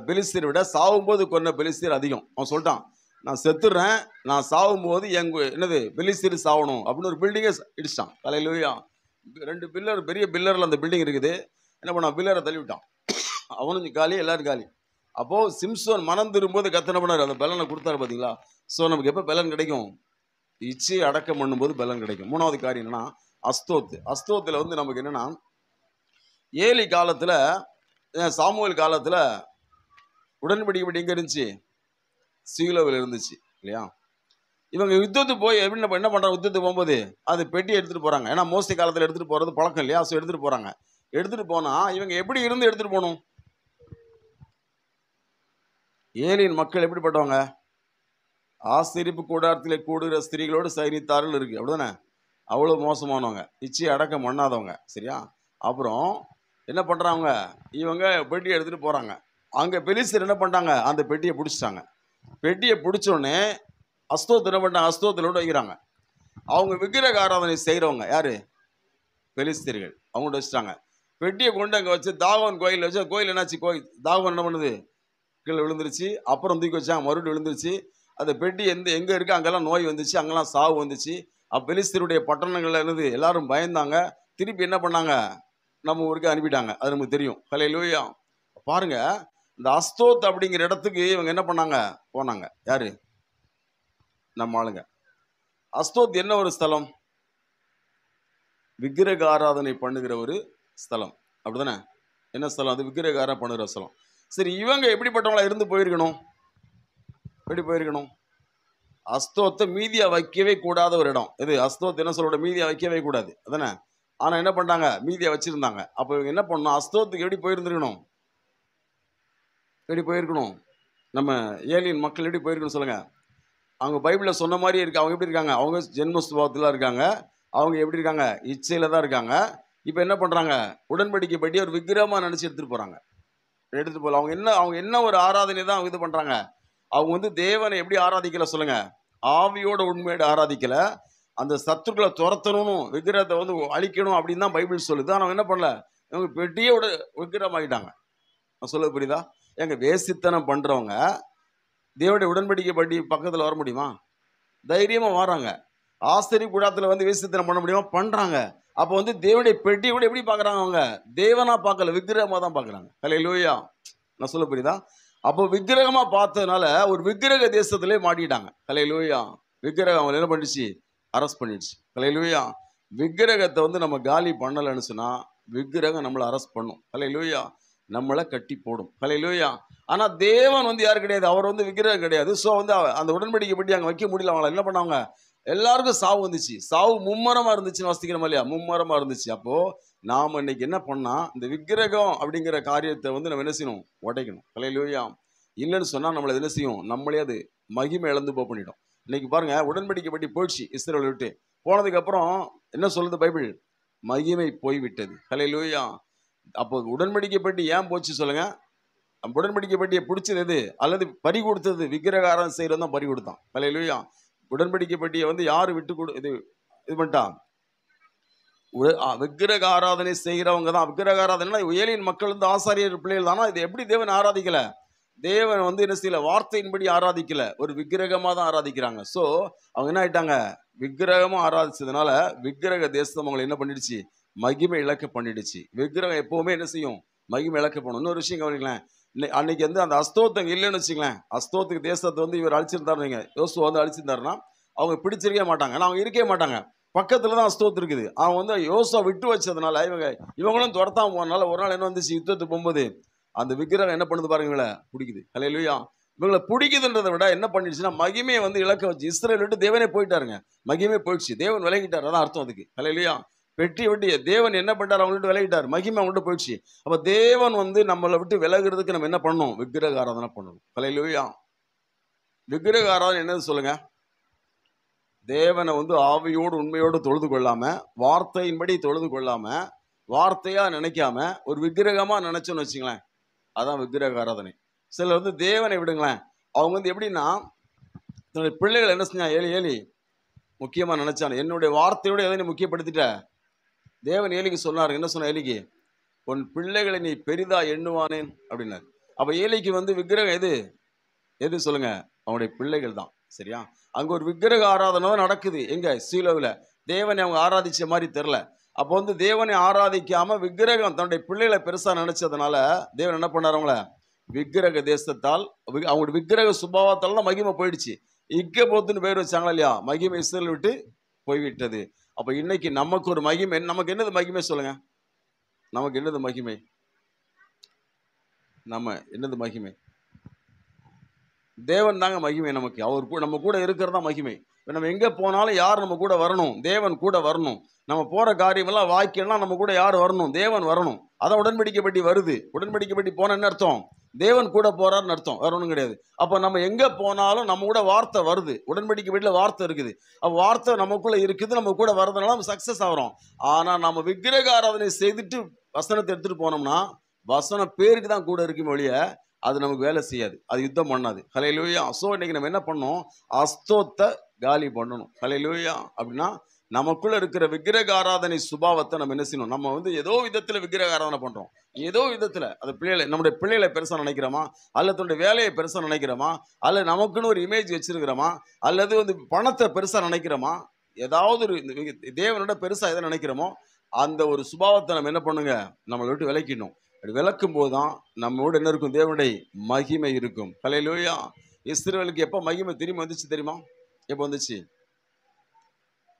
பெலிஸ்தீரை விட சாவும்போது கொன்ன பெலிஸ்தீர் அதிகம். அவன் சொல்லிட்டான், நான் செத்துடுறேன், நான் சாகும்போது என்னது பெலிஸ்தீர் சாகணும் அப்படின்னு ஒரு பில்டிங்கை இடிச்சிட்டான். ஹல்லேலூயா! 2 பில்லர், பெரிய பில்லரில் அந்த பில்டிங் இருக்குது. என்ன பண்ணான், பில்லரை தள்ளி விட்டான். அவனும் காலி, எல்லாரும் காலி. அப்போது சிம்சோன் மனம் திரும்பும்போது கத்தனை பண்ணார், அந்த பலனை கொடுத்தாரு பார்த்தீங்களா? ஸோ நமக்கு எப்போ பலன் கிடைக்கும்? இச்சையை அடக்கம் பண்ணும்போது பலன் கிடைக்கும். 3வது காரியம் என்னன்னா அஸ்தோத்தில் வந்து நமக்கு என்னன்னா, ஏலி காலத்தில், சாமுவேல் காலத்தில் உடன்படிக்கை எங்கே இருந்துச்சு? சீலோவில் இருந்துச்சு இல்லையா? இவங்க யுத்தத்துக்கு போய் என்ன பண்ணுறாங்க, யுத்தத்துக்கு போகும்போது அது பெட்டியை எடுத்துகிட்டு போகிறாங்க. ஏன்னா மோசே காலத்தில் எடுத்துகிட்டு போகிறது பழக்கம் இல்லையா? ஸோ எடுத்துகிட்டு போகிறாங்க. எடுத்துகிட்டு போனால் இவங்க எப்படி இருந்து எடுத்துகிட்டு போகணும்? ஏலியின் மக்கள் எப்படிப்பட்டவங்க? ஆசரிப்பு கூடாரத்தில் கூடுகிற ஸ்திரீகளோடு சயனித்தார்கள் இருக்குது, அப்படிதானே? அவ்வளோ மோசமானவங்க, இச்சையை அடக்கம் பண்ணாதவங்க, சரியா? அப்புறம் என்ன பண்ணுறாங்க, இவங்க பெட்டியை எடுத்துகிட்டு போகிறாங்க. அங்கே பெலிஸ்தர் என்ன பண்ணிட்டாங்க, அந்த பெட்டியை பிடிச்சிட்டாங்க. பெட்டியை பிடிச்சோடனே அஸ்தோத் என்ன பண்ணிட்டாங்க, அஸ்தோத்திலோடு வைக்கிறாங்க. அவங்க விக்கிரக ஆராதனை செய்கிறவங்க யார்? பெலிஸ்தர்கள். அவங்கள்ட்ட வச்சுட்டாங்க. பெட்டியை கொண்டு அங்கே வச்சு தாகோன் கோயிலில் வச்சு, கோயில் என்னாச்சு, தாகோன் என்ன பண்ணுது, கீழே விழுந்துருச்சு. அப்புறம் தூக்கி வச்சாங்க, மறுபடியும் விழுந்துருச்சு. அந்த பெட்டி எங்கே இருக்குது அங்கெல்லாம் நோய் வந்துச்சு, அங்கெல்லாம் சாவு வந்துச்சு. பெலிஸ்தருடைய பட்டணங்கள்ல இருந்து எல்லாரும் பயந்தாங்க. திருப்பி என்ன பண்ணாங்க, நம்ம ஊருக்கு அனுப்பிட்டாங்க. அது நமக்கு தெரியும். ஹல்லேலூயா! பாருங்க, இந்த அஸ்தோத் அப்படிங்கிற இடத்துக்கு இவங்க என்ன பண்ணாங்க, போனாங்க. யாரு? நம்ம ஆளுங்க. அஸ்தோத் என்ன ஒரு ஸ்தலம்? விக்கிரக ஆராதனை பண்ணுகிற ஒரு ஸ்தலம், அப்படிதானே? என்ன ஸ்தலம் அது? விக்கிரக ஆராதனை பண்ணுகிற ஸ்தலம். சரி, இவங்க எப்படிப்பட்டவங்களா இருந்து போயிருக்கணும்? எப்படி போயிருக்கணும்? அஸ்தோத்தை மீதியா வைக்கவே கூடாத ஒரு இடம் இது. அஸ்தோத் என்ன சொல்ற, மீதியா வைக்கவே கூடாது, அதானே? ஆனால் என்ன பண்ணிட்டாங்க, மீதியா வச்சிருந்தாங்க. அப்போ இவங்க என்ன பண்ணணும், அஸ்தோத்துக்கு எப்படி போயிருந்துருக்கணும்? எப்படி போயிருக்கணும்? நம்ம ஏலியன் மக்கள் எப்படி போயிருக்கணும் சொல்லுங்க? அவங்க பைபிளில் சொன்ன மாதிரி இருக்கு. அவங்க எப்படி இருக்காங்க, அவங்க ஜென்மஸ்துவத்தில் இருக்காங்க. அவங்க எப்படி இருக்காங்க, இச்சையில் தான் இருக்காங்க. இப்போ என்ன பண்ணுறாங்க, உடன்படிக்கை படி ஒரு விக்கிரகமாக நினச்சி எடுத்துகிட்டு போகிறாங்க. எடுத்துகிட்டு போகல. அவங்க என்ன ஒரு ஆராதனை தான் அவங்க இது பண்ணுறாங்க. அவங்க வந்து தேவனை எப்படி ஆராதிக்கல சொல்லுங்க, ஆவியோட உண்மையோட ஆராதிக்கல. அந்த சத்துக்களை துரத்தணும், விக்கிரகத்தை வந்து அழிக்கணும் அப்படின்னு தான் பைபிள் சொல்லுது. ஆனால் அவங்க என்ன பண்ணல, இவங்க பெட்டியோட விக்கிரகம் ஆகிட்டாங்க. நான் சொல்ல புரியுதா? எங்க வேசித்தனம் பண்றவங்க தேவனுடைய உடன்படிக்கை படி பக்கத்தில் வர முடியுமா? தைரியமா வராங்க. ஆசிரியர் கூடத்தில் வந்து வேசித்தனம் பண்ண முடியுமா? பண்றாங்க. அப்போ வந்து தேவனுடைய பெட்டியை கூட எப்படி பார்க்குறாங்க, அவங்க தேவனா பார்க்கல, விக்கிரகமாக தான் பார்க்குறாங்க. ஹல்லேலூயா! நான் சொல்ல புரியுதா? அப்போ விக்கிரகமா பார்த்ததுனால ஒரு விக்கிரக தேசத்திலே மாட்டிட்டாங்க. ஹல்லேலூயா. விக்கிரகம் அவங்க என்ன பண்ணிடுச்சு? அரெஸ்ட் பண்ணிடுச்சு. ஹல்லேலூயா. விக்கிரகத்தை வந்து நம்ம காலி பண்ணலைன்னு சொன்னா விக்கிரகம் நம்மளை அரெஸ்ட் பண்ணும். ஹல்லேலூயா. நம்மளை கட்டி போடும். ஹல்லேலூயா. ஆனா தேவன் வந்து யாரு கிடையாது, அவர் வந்து விக்கிரகம் கிடையாது. ஸோ வந்து அந்த உடன்படிக்கை பற்றி அங்கே வைக்க முடியல. அவங்கள என்ன பண்ணாங்க? எல்லாருக்கும் சாவு வந்துச்சு. சாவு மும்மரமா இருந்துச்சுன்னு வாசிக்கிறோமா இல்லையா? மும்மரமா இருந்துச்சு. அப்போ நாம இன்னைக்கு என்ன பண்ணா, இந்த விக்கிரகம் அப்படிங்கிற காரியத்தை வந்து நம்ம என்ன செய்யணும்? உடைக்கணும். ஹல்லேலூயா. இல்லைன்னு சொன்னா நம்மளை என்ன செய்யும்? நம்மளே அது மகிமை இழந்து பண்ணிடும். இன்னைக்கு பாருங்க, உடன்படிக்கை பற்றி போயிடுச்சு இஸ்ரவேலை விட்டு. போனதுக்கு அப்புறம் என்ன சொல்லுது பைபிள்? மகிமை போய்விட்டது. ஹல்லேலூயா. அப்போ உடன்படிக்கை பற்றி ஏன் போச்சு சொல்லுங்க? உடன்படிக்கை பற்றியை பிடிச்சது எது? அல்லது பறி கொடுத்தது? விக்கிரகாரம் செய்யறது தான் பறி கொடுத்தான். ஹல்லேலூயா. உடன்படிக்கை பற்றியை வந்து யாரு விட்டு இது பண்ணிட்டான்? விக்கிரக ஆராதனை செய்கிறவங்க தான். விக்கிரக ஆராதனை ஏலியின் மக்கள் வந்து ஆசாரியர் பிள்ளைகள் தானா? இது எப்படி தேவன் ஆராதிக்கல? தேவன் வந்து என்ன செய்யல? வார்த்தையின்படி ஆராதிக்கல, ஒரு விக்கிரகமா தான் ஆராதிக்கிறாங்க. ஸோ அவங்க என்ன ஆயிட்டாங்க? விக்கிரகமா ஆராதிச்சதுனால விக்கிரக தேசம் அவங்களை என்ன பண்ணிடுச்சு? மகிமை இழக்க பண்ணிடுச்சு. விக்கிரகம் எப்பவுமே என்ன செய்யும்? மகிமை இழக்க பண்ணும். இன்னொரு விஷயம் கவனிக்கலாம். அன்னைக்கு வந்து அந்த அஸ்தோத்தம் இல்லைன்னு வச்சுங்களேன், அஸ்தோத்துக்கு தேசத்தை வந்து இவர் அழிச்சிருந்தாருங்க, யோசுவா வந்து அழிச்சிருந்தாருன்னா அவங்க பிடிச்சிருக்கவே மாட்டாங்க. ஏன்னா அவங்க இருக்கவே மாட்டாங்க, பக்கத்துல தான் அஸ்தோத்து இருக்குது. அவன் வந்து யோசுவா விட்டு வச்சதுனால இவங்களும் துரத்தாம போனால ஒரு நாள் என்ன வந்துச்சு? யுத்தத்துக்கு போகும்போது அந்த விக்கிரகம் என்ன பண்ணுது பாருங்க, இவங்களை பிடிக்குது. ஹல்லேலூயா. இவங்களை பிடிக்குதுன்றதை விட என்ன பண்ணிடுச்சுன்னா மகிமையை வந்து இழக்க வச்சு. இஸ்ரவேல் விட்டு தேவனே போயிட்டாருங்க, மகிமே போயிடுச்சு. தேவன் விலகிட்டார், அதான் அர்த்தம் அதுக்கு. ஹல்லேலூயா. வெட்டி வெட்டி தேவன் என்ன பண்ணிட்டார்? அவங்க விட்டு விலகிட்டார், மகிமை அவங்கள்ட்ட போயிடுச்சு. அப்ப தேவன் வந்து நம்மளை விட்டு விலகிறதுக்கு நம்ம என்ன பண்ணணும்? விக்கிரக ஆராதனை பண்ணணும். ஹல்லேலூயா. விக்கிரக ஆராதனை என்னது சொல்லுங்க? தேவனை வந்து ஆவியோடு உண்மையோடு தொழுது கொள்ளாம, வார்த்தையின்படி தொழுது கொள்ளாம, வார்த்தையா நினைக்காம ஒரு விக்கிரகமா நினைச்சோன்னு வச்சுங்களேன், அதான் விக்கிரக ஆராதனை. சிலர் வந்து தேவனை விடுங்களேன், அவங்க வந்து எப்படின்னா தன்னுடைய பிள்ளைகள் என்ன செஞ்சா? ஏலி முக்கியமா நினைச்சானு, என்னுடைய வார்த்தையோட எதை நீ முக்கியப்படுத்திட்ட? தேவன் ஏலிக்கு சொன்னார். என்ன சொன்ன ஏலிக்கு? உன் பிள்ளைகளை நீ பெரிதா எண்ணுவானேன் அப்படின்னாரு. அப்ப ஏலிக்கு வந்து விக்கிரகம் எது சொல்லுங்க? அவனுடைய பிள்ளைகள் தான். சரியா? அங்க ஒரு விக்கிரக ஆராதனை தான் நடக்குது. எங்க? சீலோவில். தேவனை அவங்க ஆராதிச்ச மாதிரி தெரியல. அப்போ வந்து தேவனை ஆராதிக்காம விக்கிரகம் தன்னுடைய பிள்ளைகளை பெருசா நினைச்சதுனால தேவன் என்ன பண்ணார்? அவங்கள விக்கிரக தேசத்தால், அவங்களுடைய விக்கிரக சுபாவத்தால் தான் மகிமை போயிடுச்சு. இக்கபோத்துன்னு பேர் வச்சாங்களா இல்லையா? மகிமை இஸ்ரவேல் விட்டு போய்விட்டது. அப்ப இன்னைக்கு நமக்கு ஒரு மகிமை. நமக்கு என்னது மகிமை சொல்லுங்க? நமக்கு என்னது மகிமை? நம்ம என்னது மகிமை? தேவன் தாங்க மகிமை நமக்கு. அவர் கூட நம்ம கூட இருக்கிறதா மகிமை. நம்ம எங்க போனாலும் யார் நம்ம கூட வரணும்? தேவன் கூட வரணும். நம்ம போற காரியமெல்லாம் வாய்க்கெல்லாம் நம்ம கூட யார் வரணும்? தேவன் வரணும். அதான் உடன்படிக்கை பற்றி வருது. உடன்படிக்கை பற்றி போன என்ன அர்த்தம்? தேவன் கூட போறாருன்னு அர்த்தம், வேற ஒன்றும் கிடையாது. அப்போ நம்ம எங்க போனாலும் நம்ம கூட வார்த்தை வருது. உடன்படிக்கை வீட்டில் வார்த்தை இருக்குது. அப்போ வார்த்தை நமக்குள்ள இருக்குது, நம்ம கூட வர்றதுனால நம்ம சக்சஸ் ஆகிறோம். ஆனா நம்ம விக்கிரக ஆராதனை செய்துட்டு வசனத்தை எடுத்துட்டு போனோம்னா வசனம் பேருக்கு தான் கூட இருக்குமே ஒழிய அது நமக்கு வேலை செய்யாது, அது யுத்தம் பண்ணாது. ஹல்லேலூயா. ஸோ இன்னைக்கு நம்ம என்ன பண்ணோம்? அஸ்தோத்தை காலி பண்ணணும். ஹல்லேலூயா. அப்படின்னா நமக்குள்ள இருக்கிற விக்கிரக ஆராதனை சுபாவத்தை நம்ம என்ன செய்யணும்? நம்ம வந்து ஏதோ விதத்துல விக்கிரக ஆராதனை பண்றோம். ஏதோ விதத்துல அது பிள்ளைகளை, நம்முடைய பிள்ளைகளை பெருசா நினைக்கிறோமா, அல்லது தன்னுடைய வேலையை பெருசா நினைக்கிறோமா, அல்லது நமக்குன்னு ஒரு இமேஜ் வச்சிருக்கிறோமா, அல்லது வந்து பணத்தை பெருசா நினைக்கிறோமா, ஏதாவது ஒரு தேவனோட பெருசா எதை நினைக்கிறோமோ அந்த ஒரு சுபாவத்தை நம்ம என்ன பண்ணுங்க? நம்மளை விட்டு விலக்கிடணும். அப்படி விளக்கும் போதுதான் நம்மோட என்ன இருக்கும்? தேவனுடைய மகிமை இருக்கும். ஹல்லேலூயா. இஸ்ரவேலுக்கு எப்போ மகிமை திரும்பி வந்துச்சு தெரியுமா? எப்போ வந்துச்சு?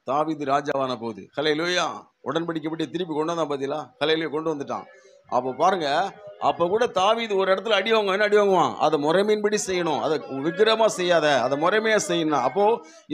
தாவீது ராஜாவான போது. ஹல்லேலூயா. உடன்படிக்கை பற்றி திருப்பி கொண்டு வந்தான் பார்த்தீங்களா? ஹல்லேலூயா, கொண்டு வந்துட்டான். அப்போ பாருங்க, அப்போ கூட தாவீது ஒரு இடத்துல அடி வாங்குவான். என்ன அடி வாங்குவான்? அதை முறைமையின்படி செய்யணும், அதை விக்கிரமா செய்யாத, அதை முறைமையா செய்யணும். அப்போ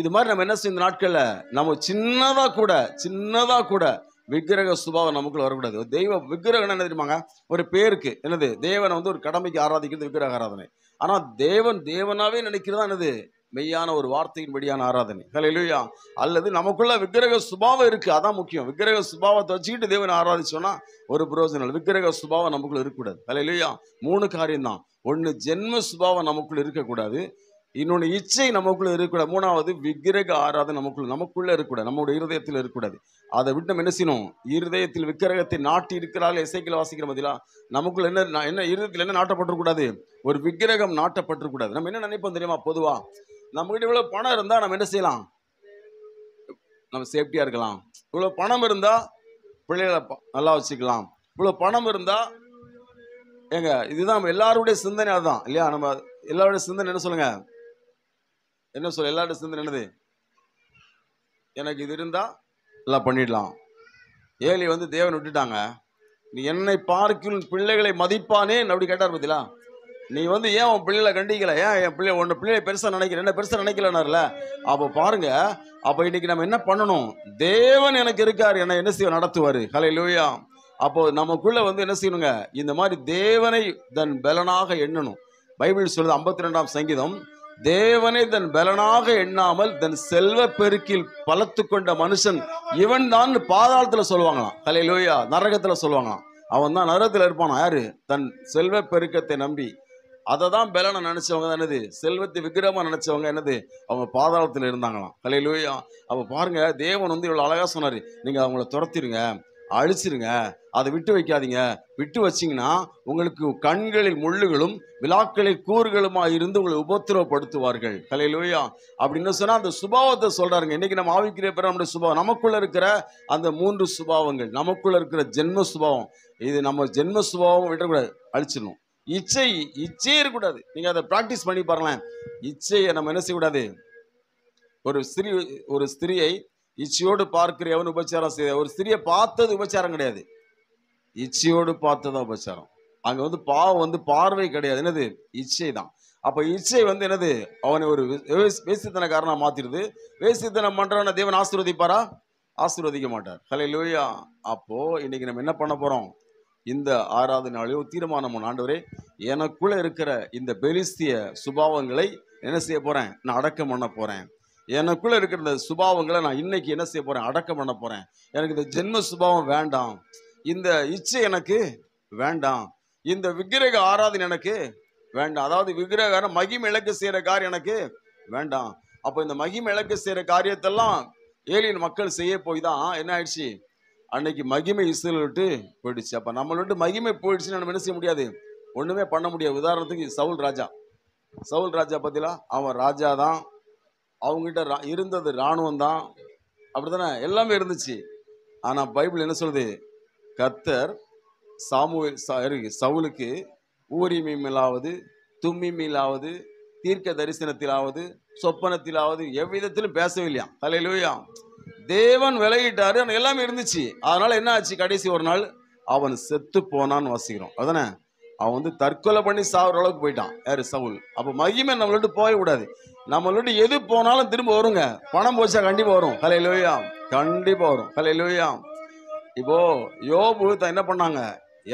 இது மாதிரி நம்ம என்ன செய்யும்? இந்த நாட்கள்ல நம்ம சின்னதா கூட விக்கிரக சுபாவம் நமக்குள்ள வரக்கூடாது. தெய்வ விக்கிரகம் என்ன தெரியுமாங்க? ஒரு பேருக்கு என்னது? தேவனை வந்து ஒரு கடமைக்கு ஆராதிக்கிறது விக்கிரக ஆராதனை. ஆனா தேவனாவே நினைக்கிறதா என்னது? மெய்யான ஒரு வார்த்தையின்படியான ஆராதனை. ஹல்லேலூயா. அல்லது நமக்குள்ள விக்கிரக சுபாவம் இருக்கு, அதான் முக்கியம். விக்கிரக சுபாவத்தை வச்சுக்கிட்டு தேவனை ஆராதிச்சோம்னா ஒரு பிரயோஜனம். விக்கிரக சுபாவம் நமக்குள்ள இருக்கக்கூடாது. ஹல்லேலூயா. 3 காரியம் தான். 1, ஜென்ம சுபாவம் நமக்குள்ள இருக்கக்கூடாது. இன்னொன்று, இச்சை நமக்குள்ள இருக்கக்கூடாது. 3வது, விக்கிரக ஆராதனை நமக்குள்ள இருக்கக்கூடாது, நம்முடைய இருதயத்தில் இருக்கக்கூடாது. அதை விட்டு நம்ம என்ன செய்யணும்? இருதயத்தில் விக்கிரகத்தை நாட்டி இருக்கிறாள். எசேக்கியேல் வாசிக்கிற பதிலா நமக்குள்ள என்ன இருதயத்தில் என்ன நாட்டப்பட்டிருக்கூடாது? ஒரு விக்கிரகம் நாட்டப்பட்டிருக்கூடாது. நம்ம என்ன நினைப்போம் தெரியுமா? பொதுவா நம்மகிட்ட இவ்வளவு பணம் இருந்தா நம்ம என்ன செய்யலாம்? நம்ம சேஃப்டியா இருக்கலாம். இவ்வளவு பணம் இருந்தா பிள்ளைகளை நல்லா வச்சுக்கலாம். இவ்வளவு பணம் இருந்தா ஏங்க இதுதான் நம்ம எல்லாருடைய சிந்தனை, அதுதான் இல்லையா? நம்ம எல்லாருடைய சிந்தனை என்ன சொல்லுங்க, என்ன சொல்ல, எல்லாருடைய சிந்தனை என்னது? எனக்கு இது இருந்தா எல்லாம் பண்ணிடலாம். ஏலி வந்து தேவன் விட்டுட்டாங்க. நீ என்னை பார்க்கும் பிள்ளைகளை மதிப்பானே அப்படி கேட்டார் பத்திலா. நீ வந்து ஏன் உன் பிள்ளைகளை கண்டிக்கல, ஏன் என் பிள்ளை உன்னை பிள்ளைகளை பெருசா நினைக்கிற, என்ன பெருசா நினைக்கலன்னார்ல. அப்போ பாருங்க, அப்போ இன்னைக்கு நம்ம என்ன பண்ணணும்? தேவன் எனக்கு இருக்காரு, என்ன செய்ய நடத்துவாரு. ஹல்லேலூயா. அப்போ நமக்குள்ள வந்து என்ன செய்யணுங்க, இந்த மாதிரி தேவனை தன் பலனாக எண்ணணும். பைபிள் சொல்லுது 52ஆம் சங்கீதம், தேவனை தன் பலனாக எண்ணாமல் தன் செல்வ பெருக்கில் பலத்து கொண்ட மனுஷன் இவன் தான் பாதாளத்துல சொல்லுவாங்களாம். ஹல்லேலூயா. நரகத்துல சொல்லுவாங்களாம். அவன் தான் நரகத்துல இருப்பானா. யாரு? தன் செல்வ பெருக்கத்தை நம்பி அதை தான் பலனை நினைச்சவங்க தான் என்னது, செல்வத்தை விக்கிரமா நினைச்சவங்க என்னது, அவங்க பாதாளத்துல இருந்தாங்களாம். ஹல்லேலூயா. அப்ப பாருங்க, தேவன் வந்து இவ்வளவு அழகா சொன்னாரு, நீங்க அவங்கள துரத்திருங்க, அழிச்சிருங்க, அதை விட்டு வைக்காதீங்க. விட்டு வச்சிங்கன்னா உங்களுக்கு கண்களில் முள்ளுகளும் விழாக்களில் கூறுகளுமா இருந்து உங்களை உபத்திரவப்படுத்துவார்கள். ஹல்லேலூயா. அப்படின்னு சொன்னா அந்த சுபாவத்தை சொல்றாருங்க. இன்னைக்கு நம்ம ஆவிக்குரிய பிற நம்முடைய சுபாவம், நமக்குள்ள இருக்கிற அந்த 3 சுபாவங்கள், நமக்குள்ள இருக்கிற ஜென்ம சுபாவம், இது நம்ம ஜென்ம சுபாவம் விடக்கூடாது, அழிச்சிடணும். இச்சையே இருக்கக்கூடாது. நீங்க அதை பிராக்டிஸ் பண்ணி பாருங்களேன். இச்சையை நம்ம என்ன செய்யக்கூடாது? ஒரு ஸ்திரியை இச்சையோடு பார்க்கிற எவன் உபச்சாரம் செய்ய, ஒரு ஸ்திரியை பார்த்தது உபச்சாரம் கிடையாது, இச்சையோடு பார்த்ததான் உபச்சாரம். அங்க வந்து பாவம் வந்து பார்வை கிடையாது, என்னது, இச்சை தான். அப்ப இச்சை வந்து என்னது, அவனை ஒரு வேசித்தனக்காரனா மாத்திருது. வேசித்தனம் பண்றவன தேவன் ஆசீர்வதிப்பாரா? ஆசீர்வதிக்க மாட்டார். ஹல்லேலூயா. அப்போ இன்னைக்கு நம்ம என்ன பண்ண போறோம்? இந்த 6வது நாளையோ தீர்மானம், ஆண்டவரே எனக்குள்ள இருக்கிற இந்த பெலிஸ்திய சுபாவங்களை என்ன செய்ய போறேன்? நான் அடக்கம் பண்ண போறேன். எனக்குள்ள இருக்கிற இந்த சுபாவங்களை நான் இன்னைக்கு என்ன செய்ய போறேன்? அடக்கம் பண்ண போறேன். எனக்கு இந்த ஜென்ம சுபாவம் வேண்டாம், இந்த இச்சை எனக்கு வேண்டாம், இந்த விக்கிரக ஆராதனை எனக்கு வேண்டாம். அதாவது விக்கிரக மகிமை இழக்க செய்யற காரியம் எனக்கு வேண்டாம். அப்போ இந்த மகிமை இழக்க செய்யற காரியத்தெல்லாம் ஏலியன் மக்கள் செய்ய போய் தான் என்ன ஆயிடுச்சு, அன்னைக்கு மகிமை இஸ்ரேல் விட்டு போயிடுச்சு. அப்ப நம்மள விட்டு மகிமை போயிடுச்சுன்னு நம்ம என்ன செய்ய முடியாது, ஒண்ணுமே பண்ண முடியாது. உதாரணத்துக்கு சவுல் ராஜா பத்திலா, அவன் ராஜா தான், அவங்ககிட்ட இருந்தது இராணுவம் தான், அப்படித்தானே, எல்லாமே இருந்துச்சு. ஆனா பைபிள் என்ன சொல்லுது, கர்த்தர் சவுலுக்கு ஊரிமிலாவது தும்மிமிலாவது தீர்க்க தரிசனத்திலாவது சொப்பனத்திலாவது எவ்விதத்திலும் பேசவில்லையா. ஹல்லேலூயா. தேவன் விலகிட்டாரு, எல்லாமே இருந்துச்சு. அதனால என்ன ஆச்சு, கடைசி ஒரு நாள் அவன் செத்து போனான்னு வாசிக்கிறோம். அதானே, அவன் வந்து தற்கொலை பண்ணி சாகுற அளவுக்கு போயிட்டான். யாரு? சவுல். அப்ப மகிமை நம்மளோட போக கூடாது. நம்மளோட எது போனாலும் திரும்ப வருங்க. பணம் போச்சா கண்டிப்பா வரும். ஹல்லேலூயா. கண்டிப்பா வரும். ஹல்லேலூயா. இப்போ யோபு என்ன பண்ணாங்க,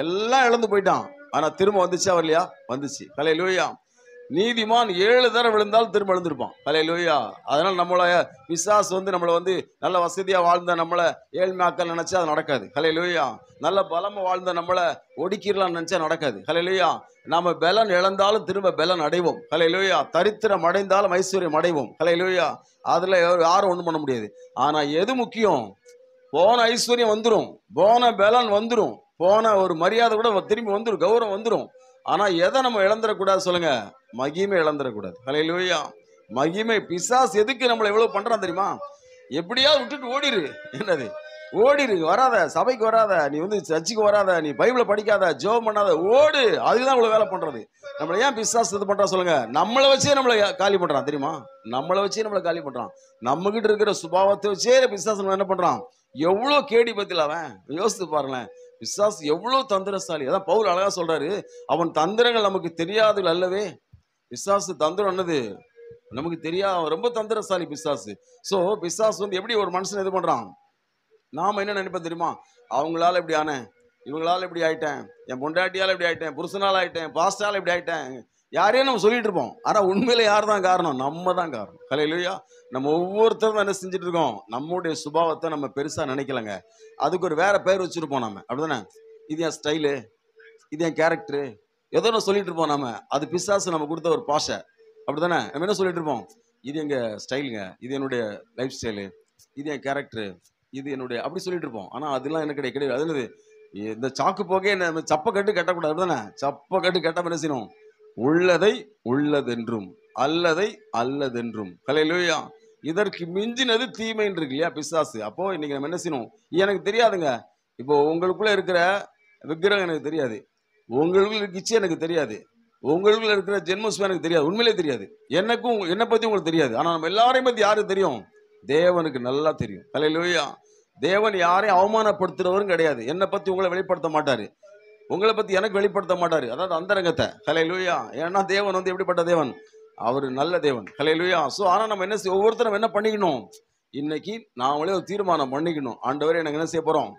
எல்லாம் இழந்து போயிட்டான், ஆனா திரும்ப வந்துச்சா வரலையா? வந்துச்சு. ஹல்லேலூயா. நீதிமான் 7 தடவை விழுந்தாலும் திரும்ப எழுந்திருப்பான். ஹல்லேலூயா. அதனால நம்மள பிசாசு வந்து நம்மளை வந்து நல்ல வசதியா வாழ்ந்த நம்மளை ஏழ்மையாக்கல் நினைச்சா அது நடக்காது. ஹல்லேலூயா. நல்ல பலமா வாழ்ந்த நம்மளை ஒடுக்கிடலாம்னு நினைச்சா நடக்காது. ஹல்லேலூயா. நாம பலன் இழந்தாலும் திரும்ப பலன் அடைவோம். ஹல்லேலூயா. தரித்திரம் அடைந்தாலும் ஐஸ்வர்யம் அடைவோம். ஹல்லேலூயா. அதுல யாரும் ஒண்ணும் பண்ண முடியாது. ஆனா எது முக்கியம், போன ஐஸ்வர்யம் வந்துடும், போன பலன் வந்துடும், போன ஒரு மரியாதை கூட திரும்பி வந்துடும், கௌரவம் வந்துடும். ஆனா எதை நம்ம இழந்துடக்கூடாது சொல்லுங்க, மகிமை இழந்துடக்கூடாது. ஹல்லேலூயா. மகிமை. பிசாசு எதுக்கு நம்மளை எவ்வளவு பண்றான் தெரியுமா? எப்படியாவது விட்டுட்டு ஓடிரு, என்னது ஓடிரு, வராத சபைக்கு, வராத நீ வந்து சர்ச்சுக்கு, வராத நீ பைபிளை படிக்காத, ஜெபம் பண்ணாத, ஓடு. அதுதான் இவ்வளவு வேலை பண்றது. நம்மளை ஏன் பிசாசு இது பண்றா சொல்லுங்க? நம்மளை வச்சே நம்மளை காலி பண்றான் தெரியுமா? நம்மளை வச்சே நம்மளை காலி பண்றான். நம்ம கிட்ட இருக்கிற சுபாவத்தை வச்சே பிசாசு என்ன பண்றான்? எவ்வளவு கேடி பத்தில அவன் யோசித்து பாருங்களேன். பிசாசு எவ்வளவு தந்திரசாலி. அதான் பவுல் அழகா சொல்றாரு, அவன் தந்திரங்கள் நமக்கு தெரியாது அல்லவே. பிசாசு தந்திரம் என்னது நமக்கு தெரியாது, ரொம்ப தந்திரசாலி பிசாசு. சோ பிசாசு வந்து எப்படி ஒரு மனுஷன் இது பண்றான்? நாம என்ன நினைப்போம் தெரியுமா? அவங்களால இப்படி ஆனேன், இவங்களால இப்படி ஆயிட்டேன், என் பொண்டாட்டியால இப்படி ஆயிட்டேன், புருஷனால ஆயிட்டேன், பாஸ்டால இப்படி ஆயிட்டேன், யாரையும் நம்ம சொல்லிட்டு இருப்போம். ஆனா உண்மையில யார் தான் காரணம்? நம்ம தான் காரணம். ஹல்லேலூயா. நம்ம ஒவ்வொருத்தரும் என்ன செஞ்சுட்டு இருக்கோம்? நம்முடைய சுபாவத்தை நம்ம பெருசா நினைக்கலங்க, அதுக்கு ஒரு வேற பேர் வச்சிருப்போம் நம்ம. அப்படிதானே? இது என் ஸ்டைலு, இது என் கேரக்டரு, ஏதோ ஒன்று சொல்லிட்டு இருப்போம் நம்ம. அது பிசாசு நம்ம கொடுத்த ஒரு பாஷை. அப்படிதானே? நம்ம என்ன சொல்லிட்டு இருப்போம்? இது எங்க ஸ்டைலுங்க, இது என்னுடைய லைஃப் ஸ்டைலு, இது என் கேரக்டரு, இது என்னுடைய, அப்படி சொல்லிட்டு இருப்போம். ஆனா அதெல்லாம் எனக்கு கிடையாது. அது என்னது, இந்த சாக்கு போகே நம்ம சப்ப கட்டு கட்டக்கூடாது. அப்படிதானே? சப்ப கட்டு கட்டாம என்ன செய்யணும்? உள்ளதை உள்ளதென்றும் அல்லதை அல்லதென்றும். ஹல்லேலூயா. இதற்கு மிஞ்சினது தீமைன்னு இருக்கு இல்லையா பிசாசு. அப்போ இன்னைக்கு நம்ம என்ன செய்யணும்? எனக்கு தெரியாதுங்க, இப்போ உங்களுக்குள்ள இருக்கிற விக்கிரகம் எனக்கு தெரியாது, உங்களுக்குள்ள இருக்க இச்சை எனக்கு தெரியாது, உங்களுக்குள்ள இருக்கிற ஜென்மஸ்வம் எனக்கு தெரியாது, உண்மையிலே தெரியாது. என்னை பத்தி உங்களுக்கு தெரியாது. ஆனா நம்ம எல்லாரையும் பத்தி யாருக்கு தெரியும்? தேவனுக்கு நல்லா தெரியும். ஹல்லேலூயா. தேவன் யாரையும் அவமானப்படுத்துறவரும் கிடையாது. என்னை பத்தி உங்களை வெளிப்படுத்த மாட்டாரு, உங்களை பத்தி எனக்கு வெளிப்படுத்த மாட்டாரு. அதாவது அந்தரங்கத்தை. ஹல்லேலூயா. ஏன்னா தேவன் வந்து எப்படிப்பட்ட தேவன்? அவர் நல்ல தேவன். ஹல்லேலூயா. ஸோ ஆனால் நம்ம என்ன ஒவ்வொருத்தரும் என்ன பண்ணிக்கணும்? இன்னைக்கு நாமளே ஒரு தீர்மானம் பண்ணிக்கணும். ஆண்டவரே எனக்கு என்ன செய்ய போறோம்?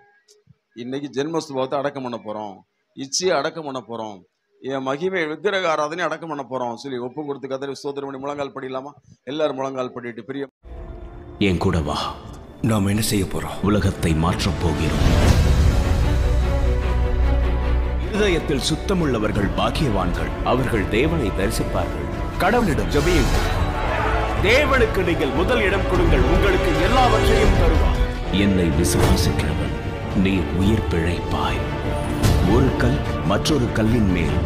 இன்னைக்கு ஜென்மஸ்துபாவத்தை அடக்கம் பண்ண போறோம், இச்சையை அடக்கம் பண்ண போறோம், என் மகிமை விக்கிரக ஆராதனை அடக்கம் பண்ண போறோம் சொல்லி ஒப்பு கொடுத்து கதறி ஸ்தோத்திரம் பண்ணி முழங்கால் படிக்கலாமா? எல்லாரும் முழங்கால் படிட்டு பிரிய என் கூட வா. நாம் என்ன செய்ய போறோம்? உலகத்தை மாற்றப் போகிறோம். இருதயத்தில் சுத்தமுள்ளவர்கள் பாக்கியவான்கள், அவர்கள் தேவனை தரிசிப்பார்கள். கடவுளிடம் ஜெபியுங்கள். தேவனுக்கு நீங்கள் முதல் இடம் கொடுங்கள், உங்களுக்கு எல்லாவற்றையும் தருவார். என்னை விசுவாசிக்கிறவன் நீ உயிர் பிழைப்பாய். ஒரு கல் மற்றொரு கல்லின் மேல்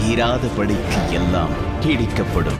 ஈராதபடிக்கு எல்லாம் இடிக்கப்படும்.